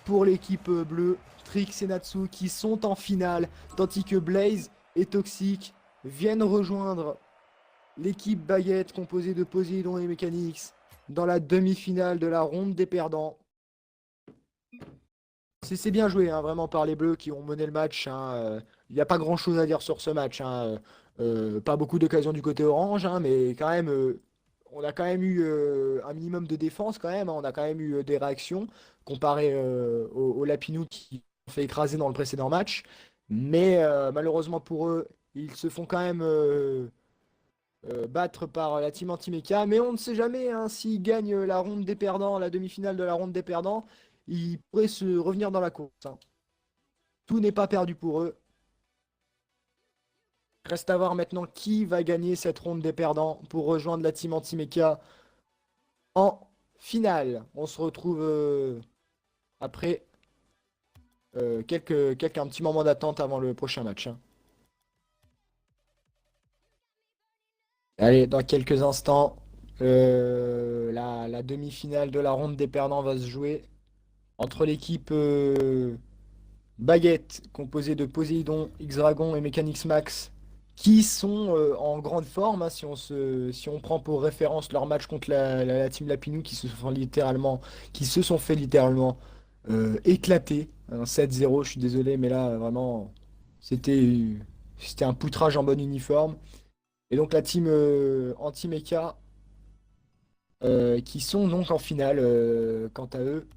A: pour l'équipe bleue. Trix et Natsu qui sont en finale. Tandis que Blaze et Toxic viennent rejoindre l'équipe Baguette composée de Poséidon et Mechanics dans la demi-finale de la ronde des perdants. C'est bien joué, hein, vraiment, par les Bleus qui ont mené le match. Hein, il n'y a pas grand-chose à dire sur ce match. Hein, pas beaucoup d'occasions du côté orange, hein, mais quand même, on a quand même eu un minimum de défense quand même. Hein, on a quand même eu des réactions comparé aux Lapinous qui ont fait écraser dans le précédent match. Mais malheureusement pour eux, ils se font quand même battre par la team Anti-Mecha. Mais on ne sait jamais hein, s'ils gagnent la ronde des perdants, la demi-finale de la ronde des perdants. Ils pourraient se revenir dans la course. Hein. Tout n'est pas perdu pour eux. Reste à voir maintenant qui va gagner cette ronde des perdants pour rejoindre la team Anti-Mecha en finale. On se retrouve après un petit moment d'attente avant le prochain match. Hein. Allez, dans quelques instants, la demi-finale de la ronde des perdants va se jouer entre l'équipe Baguette, composée de Poséidon, X-Dragon et Mechanics Max, qui sont en grande forme, hein, si on prend pour référence leur match contre la team Lapinou, qui se sont fait littéralement éclater. Un 7-0, je suis désolé, mais là, vraiment, c'était, c'était un poutrage en bon uniforme. Et donc la team Anti-Mecha, qui sont donc en finale, quant à eux.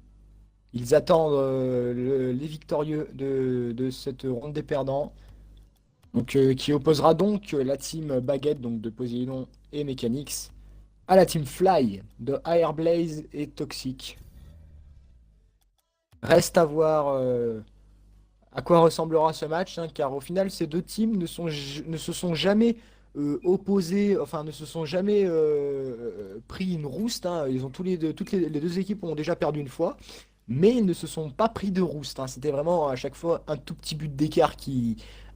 A: Ils attendent les victorieux de cette ronde des perdants. Donc, qui opposera donc la team Baguette, donc de Poséidon et Mechanics, à la team Fly de Airblaze et Toxic. Reste à voir à quoi ressemblera ce match, hein, car au final, ces deux teams ne se sont jamais opposés, enfin ne se sont jamais pris une rouste. Hein. Ils ont toutes les deux équipes ont déjà perdu une fois, mais ils ne se sont pas pris de rouste. Hein. C'était vraiment à chaque fois un tout petit but d'écart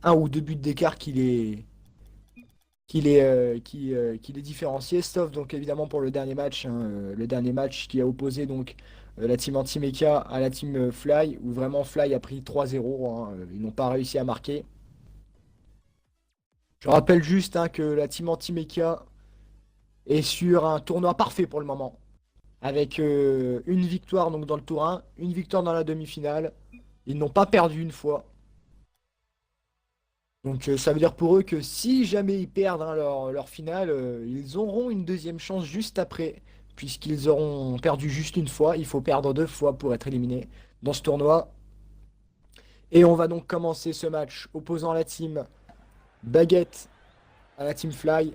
A: un ou deux buts d'écart qui les différenciait, sauf donc évidemment pour le dernier match, hein, le dernier match qui a opposé donc la team Anti-Mecha à la team Fly, où vraiment Fly a pris 3-0, hein, ils n'ont pas réussi à marquer. Je rappelle juste hein, que la team Anti-Mecha est sur un tournoi parfait pour le moment, avec une victoire donc dans le tour 1, une victoire dans la demi-finale. Ils n'ont pas perdu une fois. Donc ça veut dire pour eux que si jamais ils perdent hein, leur finale, ils auront une deuxième chance juste après, puisqu'ils auront perdu juste une fois. Il faut perdre deux fois pour être éliminé dans ce tournoi. Et on va donc commencer ce match opposant la team Baguette à la team Fly.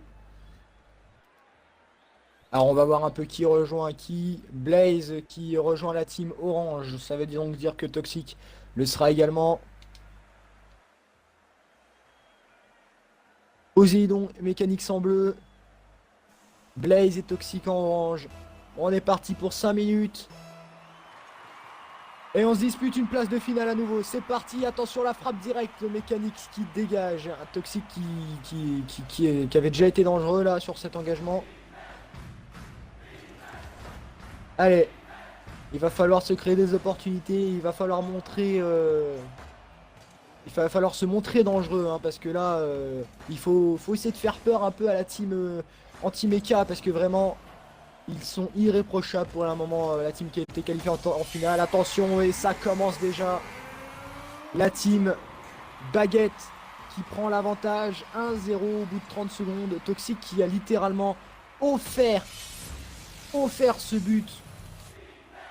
A: Alors on va voir un peu qui rejoint qui. Blaze qui rejoint la team Orange. Ça veut donc dire que Toxic le sera également. Poséidon, Mécanix en bleu. Blaze et Toxic en orange. On est parti pour 5 minutes. Et on se dispute une place de finale à nouveau. C'est parti, attention la frappe directe. Le Mécanix qui dégage. Un Toxic qui avait déjà été dangereux là sur cet engagement. Allez. Il va falloir se créer des opportunités. Il va falloir montrer... Il va falloir se montrer dangereux. Hein, parce que là, il faut essayer de faire peur un peu à la team anti-mecha. Parce que vraiment... Ils sont irréprochables pour un moment, la team qui a été qualifiée en finale. Attention, et ça commence déjà. La team Baguette qui prend l'avantage. 1-0 au bout de 30 secondes. Toxic qui a littéralement offert ce but.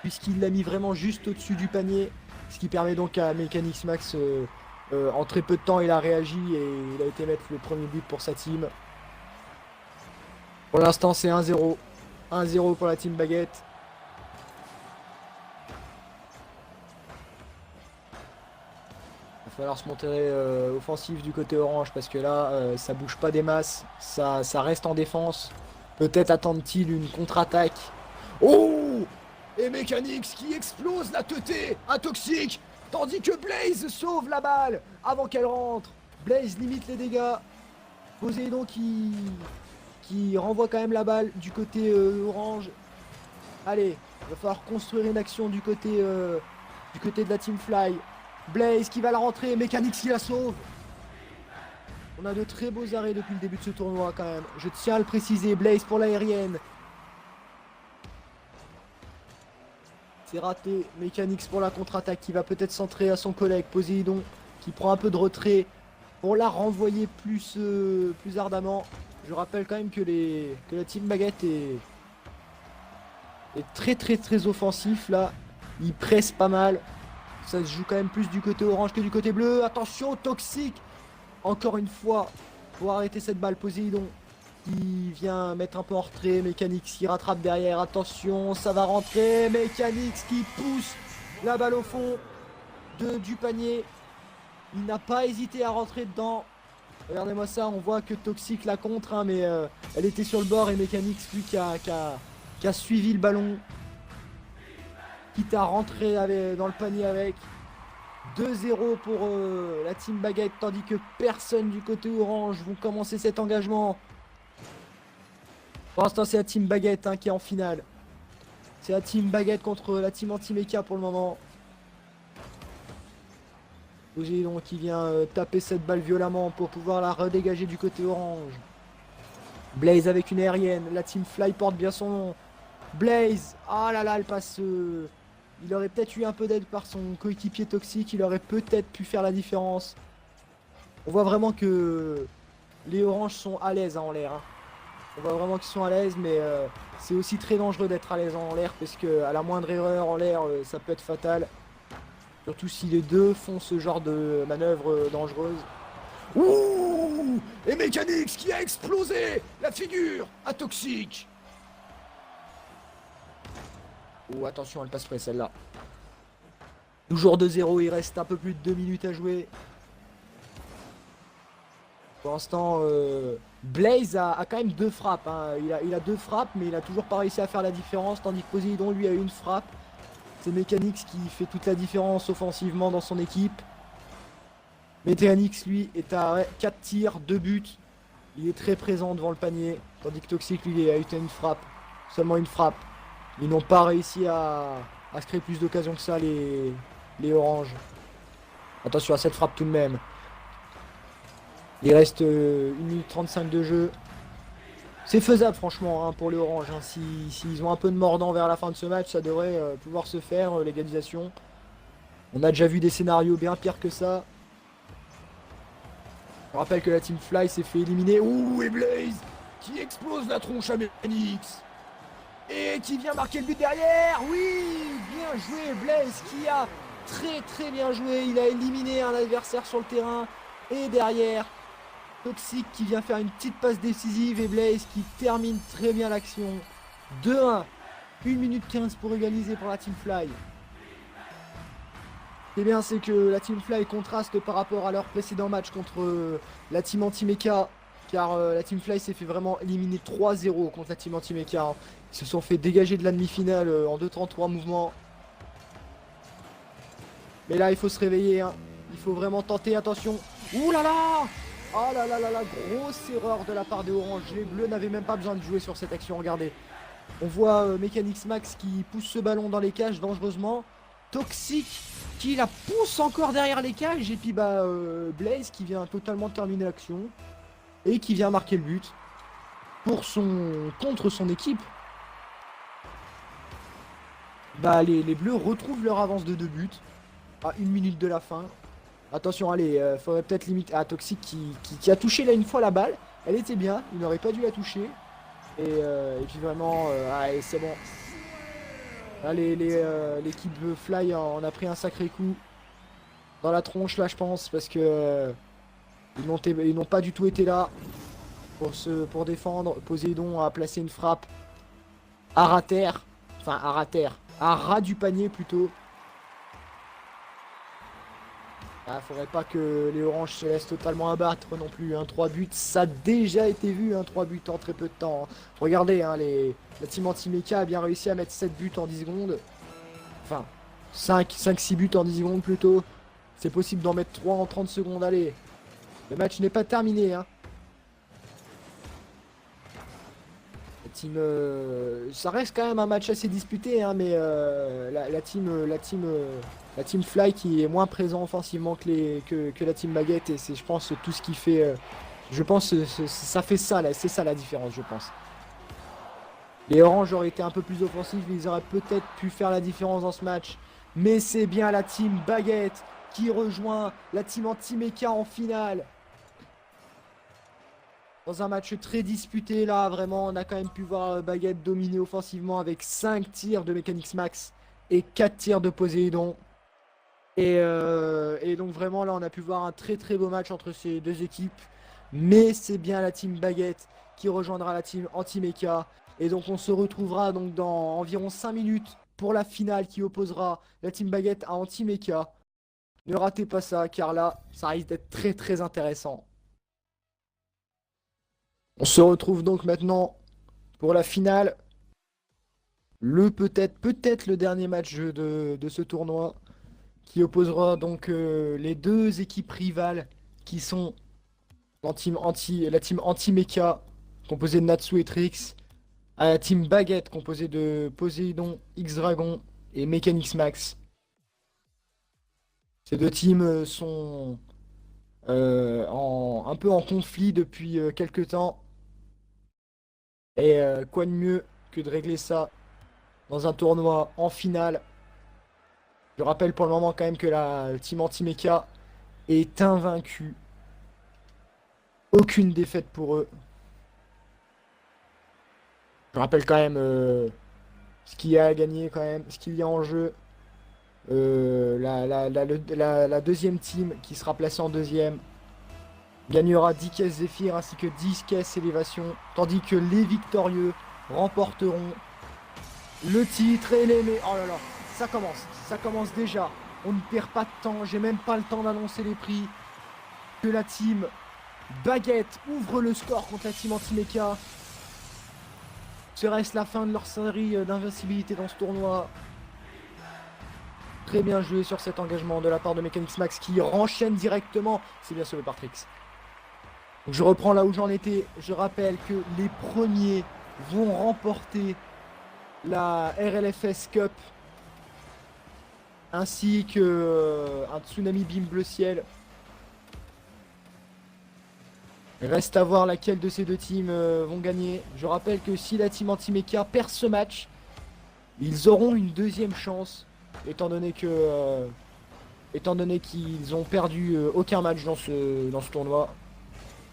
A: Puisqu'il l'a mis vraiment juste au-dessus du panier. Ce qui permet donc à Mechanix Max, en très peu de temps, il a réagi et il a été mettre le premier but pour sa team. Pour l'instant, c'est 1-0. 1-0 pour la team Baguette. Il va falloir se montrer offensif du côté orange parce que là, ça bouge pas des masses. Ça reste en défense. Peut-être attendent-ils une contre-attaque. Oh! Et Mécanix qui explose la teuté à Toxic. Tandis que Blaze sauve la balle avant qu'elle rentre. Blaze limite les dégâts. Poséidon qui renvoie quand même la balle du côté orange. Allez, il va falloir construire une action du côté de la Team Fly. Blaze qui va la rentrer, Mécanix qui la sauve. On a de très beaux arrêts depuis le début de ce tournoi quand même. Je tiens à le préciser, Blaze pour l'aérienne. C'est raté, Mécanix pour la contre-attaque qui va peut-être centrer à son collègue Poséidon qui prend un peu de retrait pour la renvoyer plus ardemment. Je rappelle quand même que la team Baguette est très offensif là. Ils pressent pas mal. Ça se joue quand même plus du côté orange que du côté bleu. Attention, Toxic. Encore une fois, pour arrêter cette balle, Poséidon qui vient mettre un peu en retrait. Mécanix qui rattrape derrière. Attention, ça va rentrer. Mécanix qui pousse la balle au fond du panier. Il n'a pas hésité à rentrer dedans. Regardez-moi ça, on voit que Toxic la contre, hein, mais elle était sur le bord et Mécanix, lui, qui a suivi le ballon. Quitte à rentrer dans le panier avec. 2-0 pour la team Baguette, tandis que personne du côté orange vont commencer cet engagement. Pour l'instant, c'est la team Baguette hein, qui est en finale. C'est la team Baguette contre la team anti-mecha pour le moment. Poséidon qui vient taper cette balle violemment pour pouvoir la redégager du côté orange. Blaze avec une aérienne. La team Fly porte bien son nom. Blaze. Ah là là, elle passe. Il aurait peut-être eu un peu d'aide par son coéquipier Toxic. Il aurait peut-être pu faire la différence. On voit vraiment que les oranges sont à l'aise hein, en l'air. Hein. On voit vraiment qu'ils sont à l'aise, mais c'est aussi très dangereux d'être à l'aise en l'air parce que à la moindre erreur en l'air, ça peut être fatal. Surtout si les deux font ce genre de manœuvre dangereuse. Ouh! Et Mécanix qui a explosé la figure à Toxic. Oh attention, elle passe près celle-là. Toujours 2-0, il reste un peu plus de 2 minutes à jouer. Pour l'instant, Blaze a quand même 2 frappes. Hein. Il a 2 frappes, mais il a toujours pas réussi à faire la différence. Tandis que Poséidon, lui, a une frappe. C'est Mécanix qui fait toute la différence offensivement dans son équipe. Mécanix, lui, est à 4 tirs, 2 buts. Il est très présent devant le panier. Tandis que Toxic, lui, il a eu une frappe. Seulement une frappe. Ils n'ont pas réussi à se créer plus d'occasions que ça, les oranges. Attention à cette frappe tout de même. Il reste 1 minute 35 de jeu. C'est faisable franchement hein, pour les oranges. Hein. S'ils ont un peu de mordant vers la fin de ce match, ça devrait pouvoir se faire, l'égalisation. On a déjà vu des scénarios bien pires que ça. Je rappelle que la Team Fly s'est fait éliminer. Ouh, et Blaze qui explose la tronche à Mécanix. Et qui vient marquer le but derrière. Oui, bien joué Blaze qui a très bien joué. Il a éliminé un adversaire sur le terrain. Et derrière, Toxic qui vient faire une petite passe décisive. Et Blaze qui termine très bien l'action. 2-1. 1 minute 15 pour égaliser pour la Team Fly. qui est bien, c'est que la Team Fly contraste par rapport à leur précédent match contre la Team Anti-Mecha. Car la Team Fly s'est fait vraiment éliminer 3-0 contre la Team Anti-Mecha, hein. Ils se sont fait dégager de la demi-finale en 2-33 mouvements. Mais là, il faut se réveiller, hein. Il faut vraiment tenter, attention. Ouh là là! Oh là là là là, grosse erreur de la part des Orange. Les Bleus n'avaient même pas besoin de jouer sur cette action, regardez. On voit Mechanix Max qui pousse ce ballon dans les cages dangereusement. Toxic qui la pousse encore derrière les cages. Et puis bah Blaze qui vient totalement terminer l'action. Et qui vient marquer le but. Contre son équipe. Bah les Bleus retrouvent leur avance de 2 buts. À 1 minute de la fin. Attention, allez, faudrait peut-être limiter. Ah, Toxic qui a touché là une fois la balle. Elle était bien, il n'aurait pas dû la toucher. Et puis vraiment, allez, c'est bon. Là, l'équipe Fly en a pris un sacré coup. Dans la tronche là, je pense, parce que ils n'ont pas du tout été là pour défendre. Poséidon a placé une frappe à rater. Enfin, à rater. À ras du panier plutôt. Ah, faudrait pas que les Oranges se laissent totalement abattre non plus. 3 buts, ça a déjà été vu, 3 buts en très peu de temps. Regardez, la team Anti-Mecha a bien réussi à mettre 7 buts en 10 secondes. Enfin, 5-6 buts en 10 secondes plutôt. C'est possible d'en mettre 3 en 30 secondes, allez. Le match n'est pas terminé. Ça reste quand même un match assez disputé, mais la team Fly qui est moins présent offensivement que la team Baguette, et c'est, je pense, tout ce qui fait, je pense, ça fait ça là, c'est ça la différence, je pense. Les Orange auraient été un peu plus offensifs, ils auraient peut-être pu faire la différence dans ce match, mais c'est bien la team Baguette qui rejoint la team Anti-Mecha en finale. Dans un match très disputé là, vraiment, on a quand même pu voir Baguette dominer offensivement avec 5 tirs de Mechanix Max et 4 tirs de Poséidon. Et donc vraiment là, on a pu voir un très très beau match entre ces deux équipes. Mais c'est bien la team Baguette qui rejoindra la team Anti-Mecha. Et donc on se retrouvera donc dans environ 5 minutes pour la finale qui opposera la team Baguette à Anti-Mecha. Ne ratez pas ça, car là, ça risque d'être très très intéressant. On se retrouve donc maintenant pour la finale. Peut-être le dernier match de ce tournoi, qui opposera donc les deux équipes rivales qui sont la team Anti-Mecha, composée de Natsu et Trix, à la team Baguette, composée de Poséidon, X-Dragon et Mechanix Max. Ces deux teams sont un peu en conflit depuis quelques temps. Et quoi de mieux que de régler ça dans un tournoi en finale. Je rappelle pour le moment quand même que la team Anti-Mecha est invaincue. Aucune défaite pour eux. Je rappelle quand même ce qu'il y a à gagner quand même, ce qu'il y a en jeu. La deuxième team qui sera placée en deuxième gagnera 10 caisses Zephyr ainsi que 10 caisses Élévation. Tandis que les victorieux remporteront le titre et les... Oh là là, ça commence déjà. On ne perd pas de temps, j'ai même pas le temps d'annoncer les prix. Que la team Baguette ouvre le score contre la team Anti-Mecha. Serait-ce la fin de leur série d'invincibilité dans ce tournoi? Très bien joué sur cet engagement de la part de Mechanix Max qui enchaîne directement. C'est bien sauvé par Trix. Donc je reprends là où j'en étais. Je rappelle que les premiers vont remporter la RLFS Cup ainsi que un Tsunami Beam bleu ciel. Reste à voir laquelle de ces deux teams vont gagner. Je rappelle que si la team Anti-Mecha perd ce match, ils auront une deuxième chance, étant donné qu'ils ont perdu aucun match dans ce tournoi.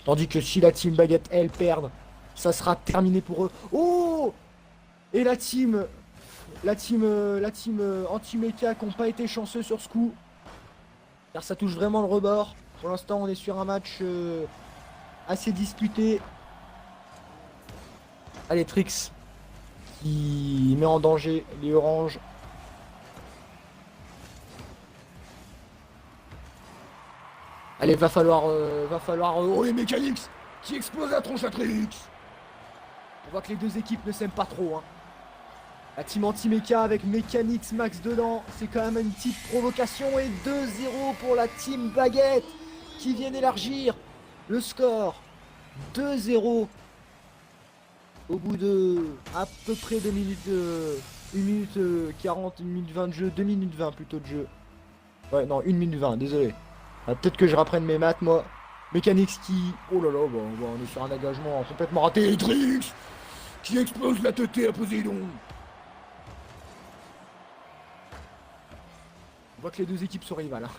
A: Tandis que si la team Baguette, elle, perd, ça sera terminé pour eux. Oh! Et la team Anti-Mecha qui n'ont pas été chanceux sur ce coup. Car ça touche vraiment le rebord. Pour l'instant, on est sur un match assez disputé. Allez, Trix qui met en danger les oranges. Allez, oh les Mechanics qui explosent la tronche à Trix. On voit que les deux équipes ne s'aiment pas trop, hein. La team anti-mecha avec Mechanics Max dedans, c'est quand même une petite provocation. Et 2-0 pour la team Baguette qui vient élargir le score. 2-0 au bout de à peu près 2 minutes, 1 minute 40, 1 minute 20 de jeu, 2 minutes 20 plutôt de jeu. Ouais, non, 1 minute 20, désolé. Ah, peut-être que je reprenne mes maths, moi. Mechanics qui... Oh là là, on est sur un engagement complètement raté. Et Trix qui explose la tête à Poséidon. On voit que les deux équipes sont rivales, hein.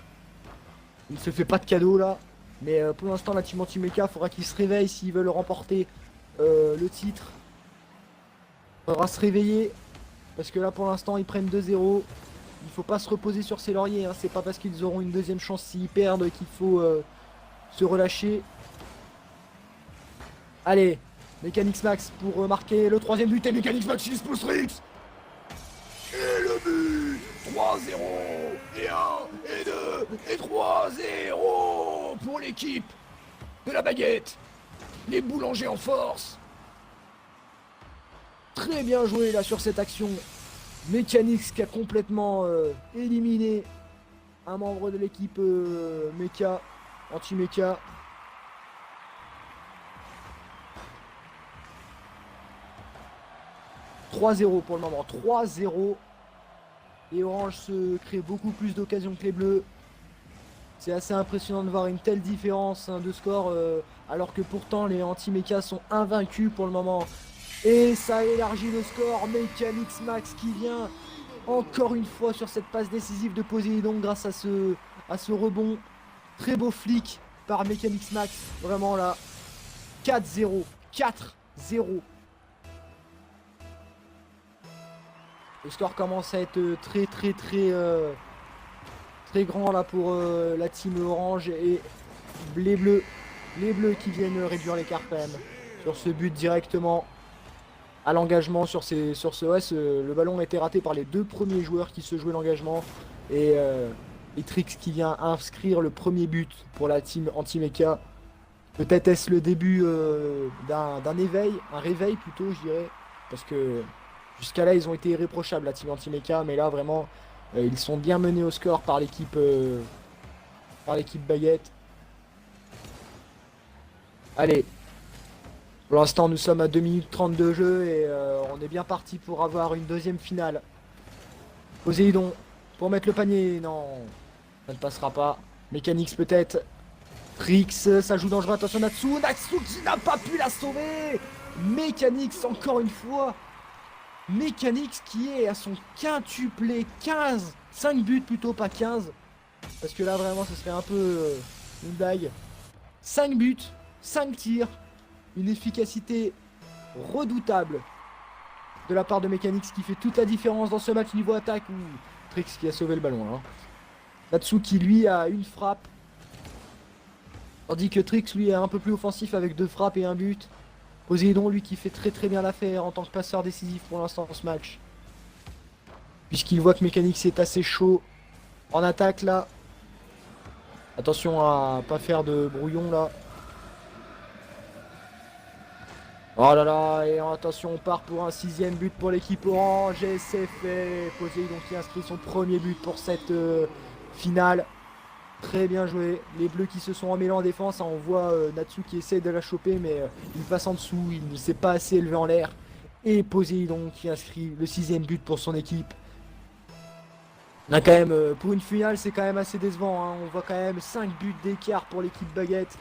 A: Il ne se fait pas de cadeau là. Mais pour l'instant, la team anti-mecha, faudra qu'ils se réveillent s'ils veulent remporter le titre. Faudra se réveiller. Parce que là, pour l'instant, ils prennent 2-0. Il faut pas se reposer sur ses lauriers, hein. C'est pas parce qu'ils auront une deuxième chance s'ils perdent qu'il faut se relâcher. Allez, Mechanics Max pour marquer le troisième but. Et Mechanics Max, il expose Trix. Et le but 3-0 et 1 et 2 et 3-0 pour l'équipe de la Baguette. Les boulangers en force. Très bien joué là sur cette action. Mechanics qui a complètement éliminé un membre de l'équipe Mecha, anti-Mecha. « 3-0 pour le moment, 3-0. Et Orange se crée beaucoup plus d'occasions que les Bleus. C'est assez impressionnant de voir une telle différence, hein, de score, alors que pourtant les anti-Mecha sont invaincus pour le moment. Et ça élargit le score. Mechanics Max qui vient encore une fois sur cette passe décisive de Poséidon grâce à ce rebond. Très beau flic par Mechanics Max. Vraiment là. 4-0. 4-0. Le score commence à être très grand là pour la team orange et les bleus. Les bleus qui viennent réduire l'écart quand même. Sur ce but directement à l'engagement. Le ballon a été raté par les deux premiers joueurs qui se jouaient l'engagement. Et Trix qui vient inscrire le premier but pour la team anti-mecha. Peut-être est-ce le début d'un éveil, un réveil plutôt je dirais. Parce que jusqu'à là ils ont été irréprochables la team anti-mecha. Mais là vraiment ils sont bien menés au score par l'équipe Baguette. Allez. Pour l'instant nous sommes à 2 minutes 30 de jeu et on est bien parti pour avoir une deuxième finale. Poséidon pour mettre le panier. Non, ça ne passera pas. Mechanics peut-être. Trix, ça joue dangereux. Attention Natsu. Natsu qui n'a pas pu la sauver. Mechanics encore une fois. Mechanics qui est à son quintuplé. 15. 5 buts plutôt, pas 15. Parce que là vraiment ce serait un peu une blague. 5 buts, 5 tirs. Une efficacité redoutable de la part de Mechanics qui fait toute la différence dans ce match niveau attaque. Trix qui a sauvé le ballon là. Natsu qui lui a une frappe. Tandis que Trix lui est un peu plus offensif avec 2 frappes et un but. Poséidon lui qui fait très bien l'affaire en tant que passeur décisif pour l'instant dans ce match. Puisqu'il voit que Mechanics est assez chaud en attaque là. Attention à pas faire de brouillon là. Oh là là, et attention, on part pour un 6ème but pour l'équipe orange et c'est fait. Poséidon qui inscrit son premier but pour cette finale. Très bien joué. Les bleus qui se sont emmêlés en défense, hein, on voit Natsu qui essaie de la choper mais il passe en dessous, il ne s'est pas assez élevé en l'air. Et Poséidon qui inscrit le 6ème but pour son équipe. On a quand même, pour une finale c'est quand même assez décevant, hein. On voit quand même 5 buts d'écart pour l'équipe Baguette.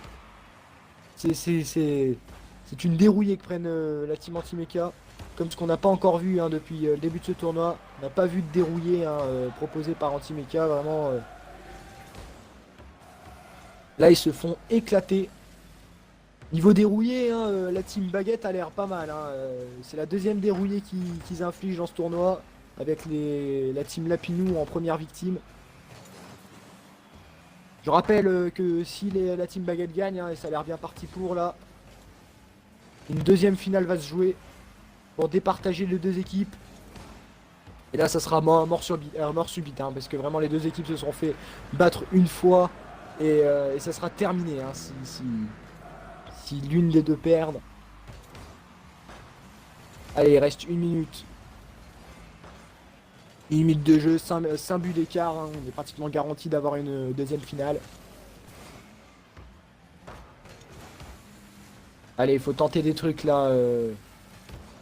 A: C'est une dérouillée que prennent la team anti-mecha. Comme ce qu'on n'a pas encore vu, hein, depuis le début de ce tournoi. On n'a pas vu de dérouillé, hein, proposé par anti-mecha. Vraiment. Là ils se font éclater. Niveau dérouillé, hein, la team Baguette a l'air pas mal, hein. C'est la deuxième dérouillée qu'ils infligent dans ce tournoi. Avec la team Lapinou en première victime. Je rappelle que si la team Baguette gagne, hein, et ça a l'air bien parti pour là. Une deuxième finale va se jouer pour départager les deux équipes. Et là ça sera mort subite, hein, parce que vraiment les deux équipes se sont fait battre une fois. Et ça sera terminé hein, si l'une des deux perdent. Allez, il reste 1 minute. 1 minute de jeu, 5 buts d'écart. Hein. On est pratiquement garanti d'avoir une deuxième finale. Allez, il faut tenter des trucs là.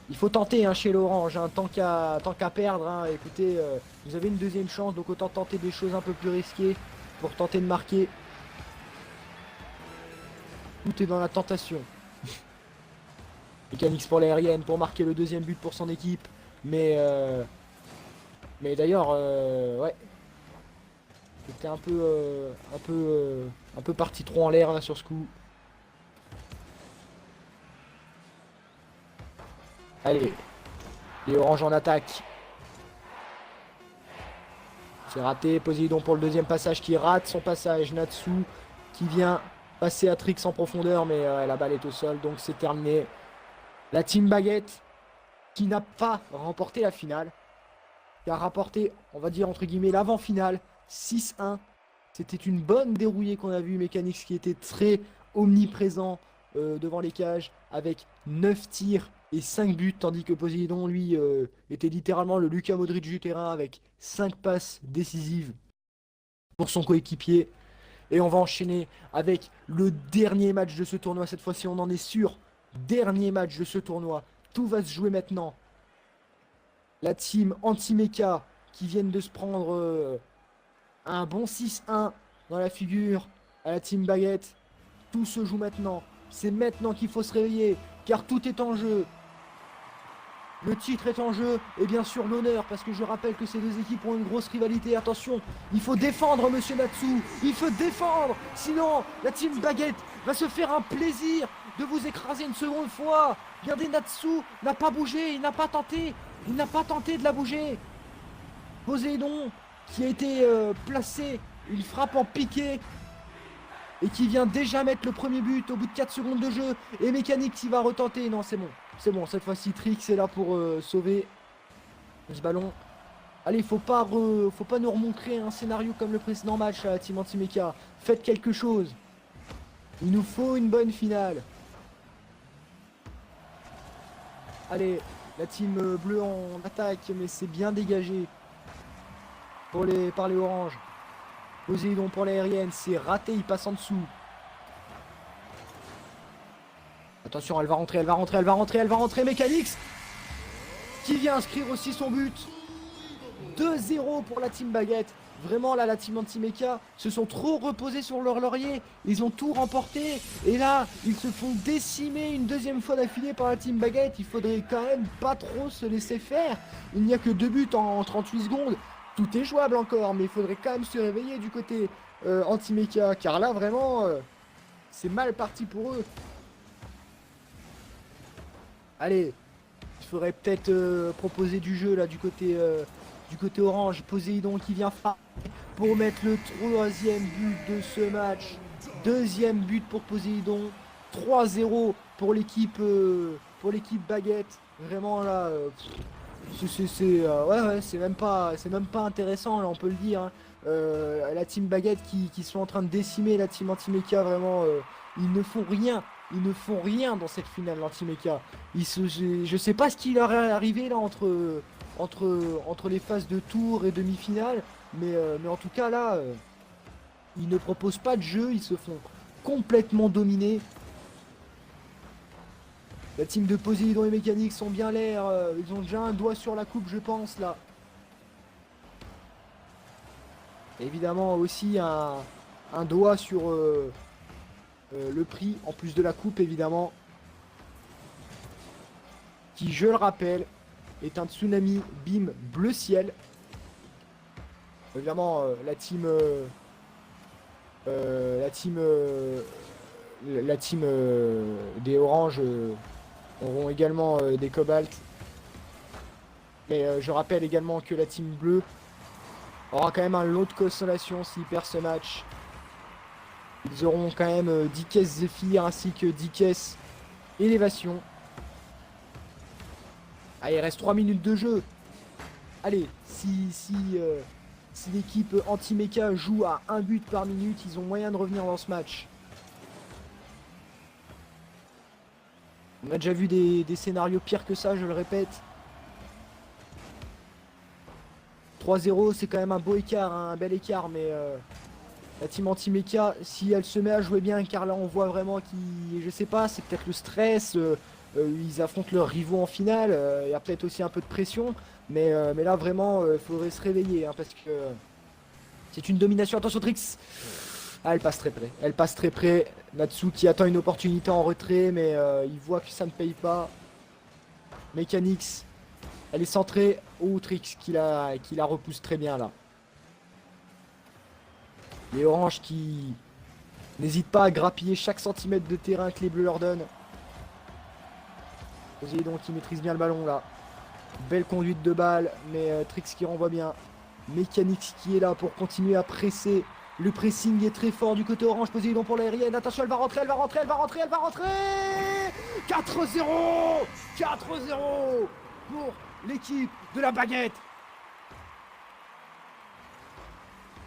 A: Il faut tenter hein, chez l'Orange, hein, tant qu'à perdre. Hein. Écoutez, vous avez une deuxième chance, donc autant tenter des choses un peu plus risquées pour tenter de marquer. Tout est dans la tentation. Mécanics pour l'aérienne, pour marquer le deuxième but pour son équipe. Mais d'ailleurs, ouais. C'était un peu parti trop en l'air là sur ce coup. Allez, les oranges en attaque. C'est raté, Poséidon pour le deuxième passage qui rate son passage. Natsu qui vient passer à Trix en profondeur, mais la balle est au sol, donc c'est terminé. La Team Baguette qui n'a pas remporté la finale, qui a rapporté, on va dire entre guillemets, l'avant-finale, 6-1. C'était une bonne dérouillée qu'on a vu, Mécanics qui était très omniprésent devant les cages, avec 9 tirs et 5 buts, tandis que Poséidon, lui, était littéralement le Luka Modric du terrain, avec 5 passes décisives pour son coéquipier. Et on va enchaîner avec le dernier match de ce tournoi, cette fois-ci on en est sûr. Dernier match de ce tournoi, tout va se jouer maintenant. La team anti-mecha qui viennent de se prendre un bon 6-1 dans la figure à la team Baguette. Tout se joue maintenant, c'est maintenant qu'il faut se réveiller, car tout est en jeu. Le titre est en jeu, et bien sûr l'honneur, parce que je rappelle que ces deux équipes ont une grosse rivalité. Attention, il faut défendre monsieur Natsu, il faut défendre, sinon la team Baguette va se faire un plaisir de vous écraser une seconde fois. Regardez, Natsu n'a pas bougé, il n'a pas tenté de la bouger. Poséidon, qui a été placé, une frappe en piqué, et qui vient déjà mettre le premier but au bout de 4 secondes de jeu. Et Mécanics qui va retenter, non c'est bon. C'est bon, cette fois-ci, Trix est là pour sauver ce ballon. Allez, faut pas nous remontrer un scénario comme le précédent match à la team anti-mecha. Faites quelque chose. Il nous faut une bonne finale. Allez, la team bleue en attaque, mais c'est bien dégagé par les oranges. Poséidon pour l'aérienne, c'est raté, il passe en dessous. Attention, elle va rentrer, Mécanics qui vient inscrire aussi son but. 2-0 pour la team Baguette. Vraiment là, la team anti-mecha se sont trop reposés sur leur laurier. Ils ont tout remporté. Et là, ils se font décimer une deuxième fois d'affilée par la team Baguette. Il faudrait quand même pas trop se laisser faire. Il n'y a que 2 buts en 38 secondes. Tout est jouable encore, mais il faudrait quand même se réveiller du côté anti-mecha. Car là, vraiment, c'est mal parti pour eux. Allez, il faudrait peut-être proposer du jeu là du côté orange. Poséidon qui vient frapper pour mettre le 3e but de ce match. 2e but pour Poséidon. 3-0 pour l'équipe Baguette. Vraiment là, c'est même pas intéressant là, on peut le dire. Hein. La team Baguette qui sont en train de décimer la team anti-mecha, vraiment, ils ne font rien. Ils ne font rien dans cette finale, l'anti-mecha. Je sais pas ce qui leur est arrivé là entre les phases de tour et demi-finale, mais en tout cas là, ils ne proposent pas de jeu, ils se font complètement dominer. La team de Poséidon et Mécanics sont bien l'air, ils ont déjà un doigt sur la coupe, je pense là. Évidemment aussi un doigt sur le prix, en plus de la coupe évidemment, qui, je le rappelle, est un tsunami BIM bleu ciel. Évidemment, la team des oranges auront également des cobalts. Mais je rappelle également que la team bleue aura quand même un lot de consolation s'ils perdent ce match. Ils auront quand même 10 caisses Zephyr ainsi que 10 caisses élévation. Ah, il reste 3 minutes de jeu. Allez, si Si l'équipe anti-méca joue à 1 but par minute, ils ont moyen de revenir dans ce match. On a déjà vu des scénarios pires que ça, je le répète. 3-0, c'est quand même un beau écart, hein, un bel écart, mais la team anti-méca, si elle se met à jouer bien, car là on voit vraiment qu'ils, je sais pas, c'est peut-être le stress, ils affrontent leurs rivaux en finale, il y a peut-être aussi un peu de pression, mais là vraiment, il faudrait se réveiller, hein, parce que c'est une domination. Attention Trix, ah, elle passe très près, elle passe très près. Natsu qui attend une opportunité en retrait, mais il voit que ça ne paye pas. Mechanix, elle est centrée. Oh, Trix qui la repousse très bien là. Les oranges qui n'hésitent pas à grappiller chaque centimètre de terrain que les bleus leur donnent. Poséidon qui maîtrise bien le ballon là. Belle conduite de balle, mais Trix qui renvoie bien. Mechanix qui est là pour continuer à presser. Le pressing est très fort du côté orange. Poséidon pour l'aérienne. Attention, elle va rentrer, elle va rentrer, elle va rentrer, elle va rentrer. 4-0 4-0 pour l'équipe de la baguette.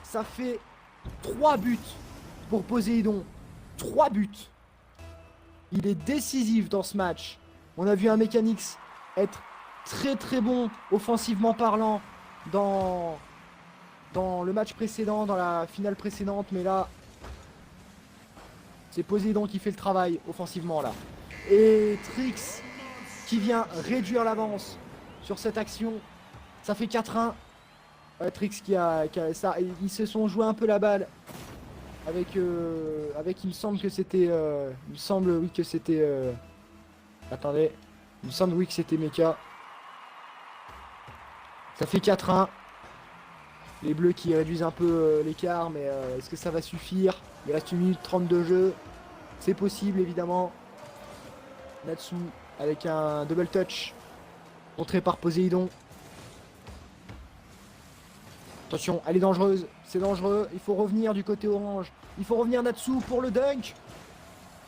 A: Ça fait 3 buts pour Poséidon. 3 buts. Il est décisif dans ce match. On a vu un Mechanix être très très bon offensivement parlant dans le match précédent, dans la finale précédente, mais là c'est Poséidon qui fait le travail offensivement là. Et Trix qui vient réduire l'avance sur cette action. Ça fait 4-1. Trix qui a ça, ils se sont joué un peu la balle avec il me semble que c'était il me semble oui que c'était attendez, il me semble oui que c'était Mecha. Ça fait 4-1. Les bleus qui réduisent un peu l'écart, mais est-ce que ça va suffire? Il reste 1 minute 30 de jeu. C'est possible évidemment. Natsu avec un double touch montré par Poséidon. Attention, elle est dangereuse, c'est dangereux, il faut revenir du côté orange. Il faut revenir Natsu pour le dunk.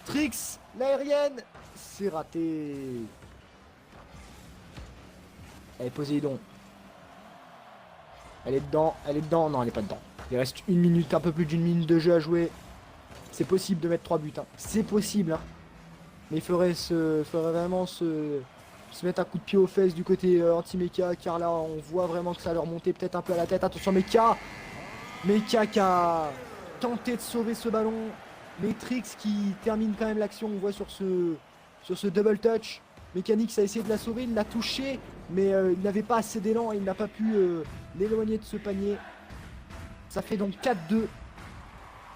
A: Trix, l'aérienne, c'est raté. Allez, Poséidon. Elle est dedans, non elle est pas dedans. Il reste 1 minute, un peu plus d'1 minute de jeu à jouer. C'est possible de mettre 3 buts, hein. C'est possible, hein. Mais il faudrait vraiment se mettre un coup de pied aux fesses du côté anti-méca, car là on voit vraiment que ça leur montait peut-être un peu à la tête. Attention Mecha qui a tenté de sauver ce ballon. Matrix qui termine quand même l'action, on voit sur ce double touch. Mechanix a essayé de la sauver, il l'a touché, mais il n'avait pas assez d'élan et il n'a pas pu l'éloigner de ce panier. Ça fait donc 4-2.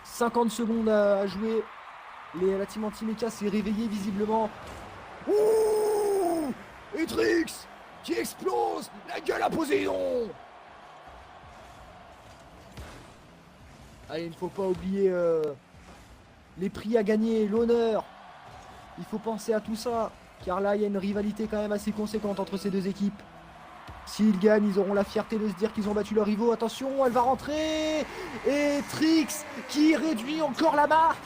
A: 50 secondes à jouer. La team anti-méca s'est réveillée visiblement. Ouh, et Trix qui explose la gueule à Poséidon. Allez, il ne faut pas oublier les prix à gagner, l'honneur. Il faut penser à tout ça, car là, il y a une rivalité quand même assez conséquente entre ces deux équipes. S'ils gagnent, ils auront la fierté de se dire qu'ils ont battu leurs rivaux. Attention, elle va rentrer. Et Trix qui réduit encore la marque.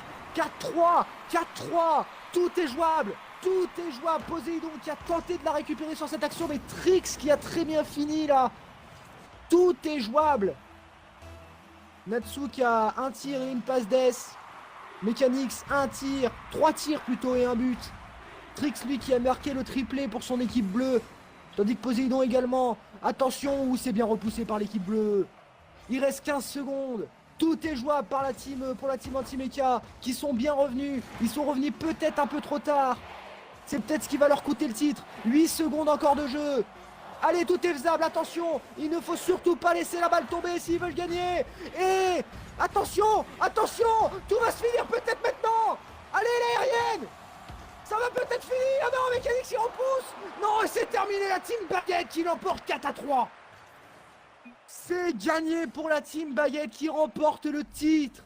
A: 4-3, 4-3, tout est jouable, tout est jouable. Poséidon qui a tenté de la récupérer sur cette action, mais Trix qui a très bien fini là. Tout est jouable. Natsu qui a un tir et une passe d'ess. Mechanix, un tir, 3 tirs plutôt et un but. Trix lui qui a marqué le triplé pour son équipe bleue. Tandis que Poséidon également. Attention, où c'est bien repoussé par l'équipe bleue. Il reste 15 secondes. Tout est jouable par pour la team anti-méca qui sont bien revenus. Ils sont revenus peut-être un peu trop tard. C'est peut-être ce qui va leur coûter le titre. 8 secondes encore de jeu. Allez, tout est faisable, attention. Il ne faut surtout pas laisser la balle tomber s'ils veulent gagner. Et attention, attention, tout va se finir peut-être maintenant. Allez, l'aérienne. Ça va peut-être finir. Ah non, Mechanix il repousse. Non, et c'est terminé, la team Baguette qui l'emporte 4-3. C'est gagné pour la team Baguette qui remporte le titre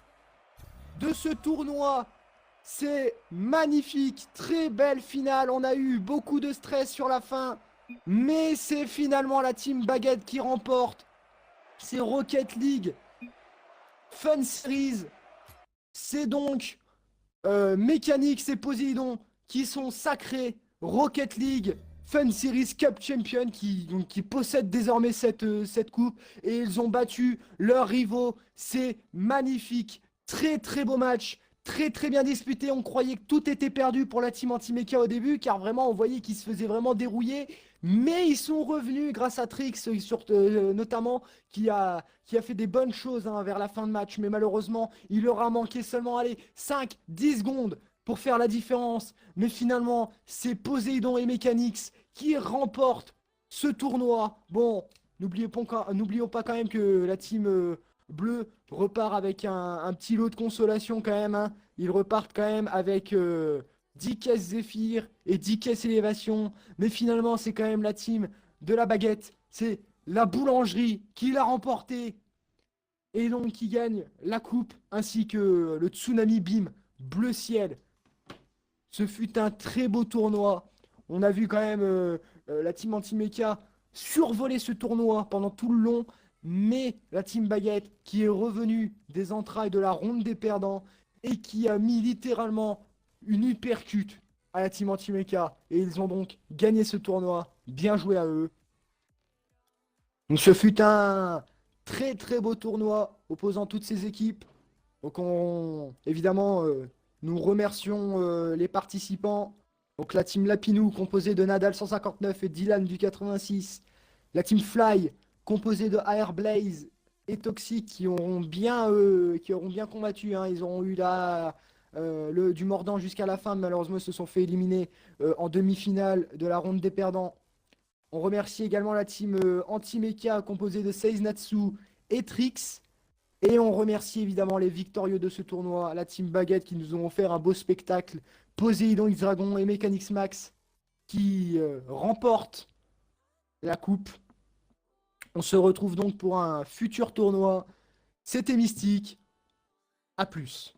A: de ce tournoi. C'est magnifique, très belle finale. On a eu beaucoup de stress sur la fin, mais c'est finalement la team Baguette qui remporte. C'est Rocket League Fun Series. C'est donc Mechanix et Poséidon qui sont sacrés Rocket League Fun Series Cup Champion qui possède désormais cette coupe et ils ont battu leurs rivaux. C'est magnifique. Très très beau match. Très très bien disputé. On croyait que tout était perdu pour la team Anti-Mecha au début car vraiment on voyait qu'ils se faisaient vraiment dérouiller. Mais ils sont revenus grâce à Trix notamment qui a fait des bonnes choses hein, vers la fin de match. Mais malheureusement il leur a manqué seulement allez, 5-10 secondes pour faire la différence. Mais finalement, c'est Poséidon et Mechanics qui remportent ce tournoi. Bon, n'oublions pas quand même que la team bleue repart avec un petit lot de consolation quand même. Hein. Ils repartent quand même avec 10 caisses Zéphyr et 10 caisses Élévation. Mais finalement, c'est quand même la team de la baguette. C'est la boulangerie qui l'a remporté. Et donc qui gagne la coupe ainsi que le Tsunami Beam bleu ciel. Ce fut un très beau tournoi. On a vu quand même la team Anti-Mecha survoler ce tournoi pendant tout le long. Mais la team Baguette qui est revenue des entrailles de la ronde des perdants et qui a mis littéralement une uppercut à la team Anti-Mecha. Et ils ont donc gagné ce tournoi. Bien joué à eux. Donc ce fut un très très beau tournoi opposant toutes ces équipes. Donc évidemment, nous remercions les participants. Donc la team Lapinou, composée de Nadal 159 et Dylan du 86. La team Fly, composée de AR Blaze et Toxic, qui auront bien combattu. Hein. Ils auront eu du mordant jusqu'à la fin. Malheureusement, ils se sont fait éliminer en demi-finale de la ronde des perdants. On remercie également la team Anti-Mecha, composée de Seiznatsu et Trix. Et on remercie évidemment les victorieux de ce tournoi, la team Baguette qui nous ont offert un beau spectacle, Poséidon X Dragon et Mechanics Max qui remportent la coupe. On se retrouve donc pour un futur tournoi. C'était Mystique. À plus.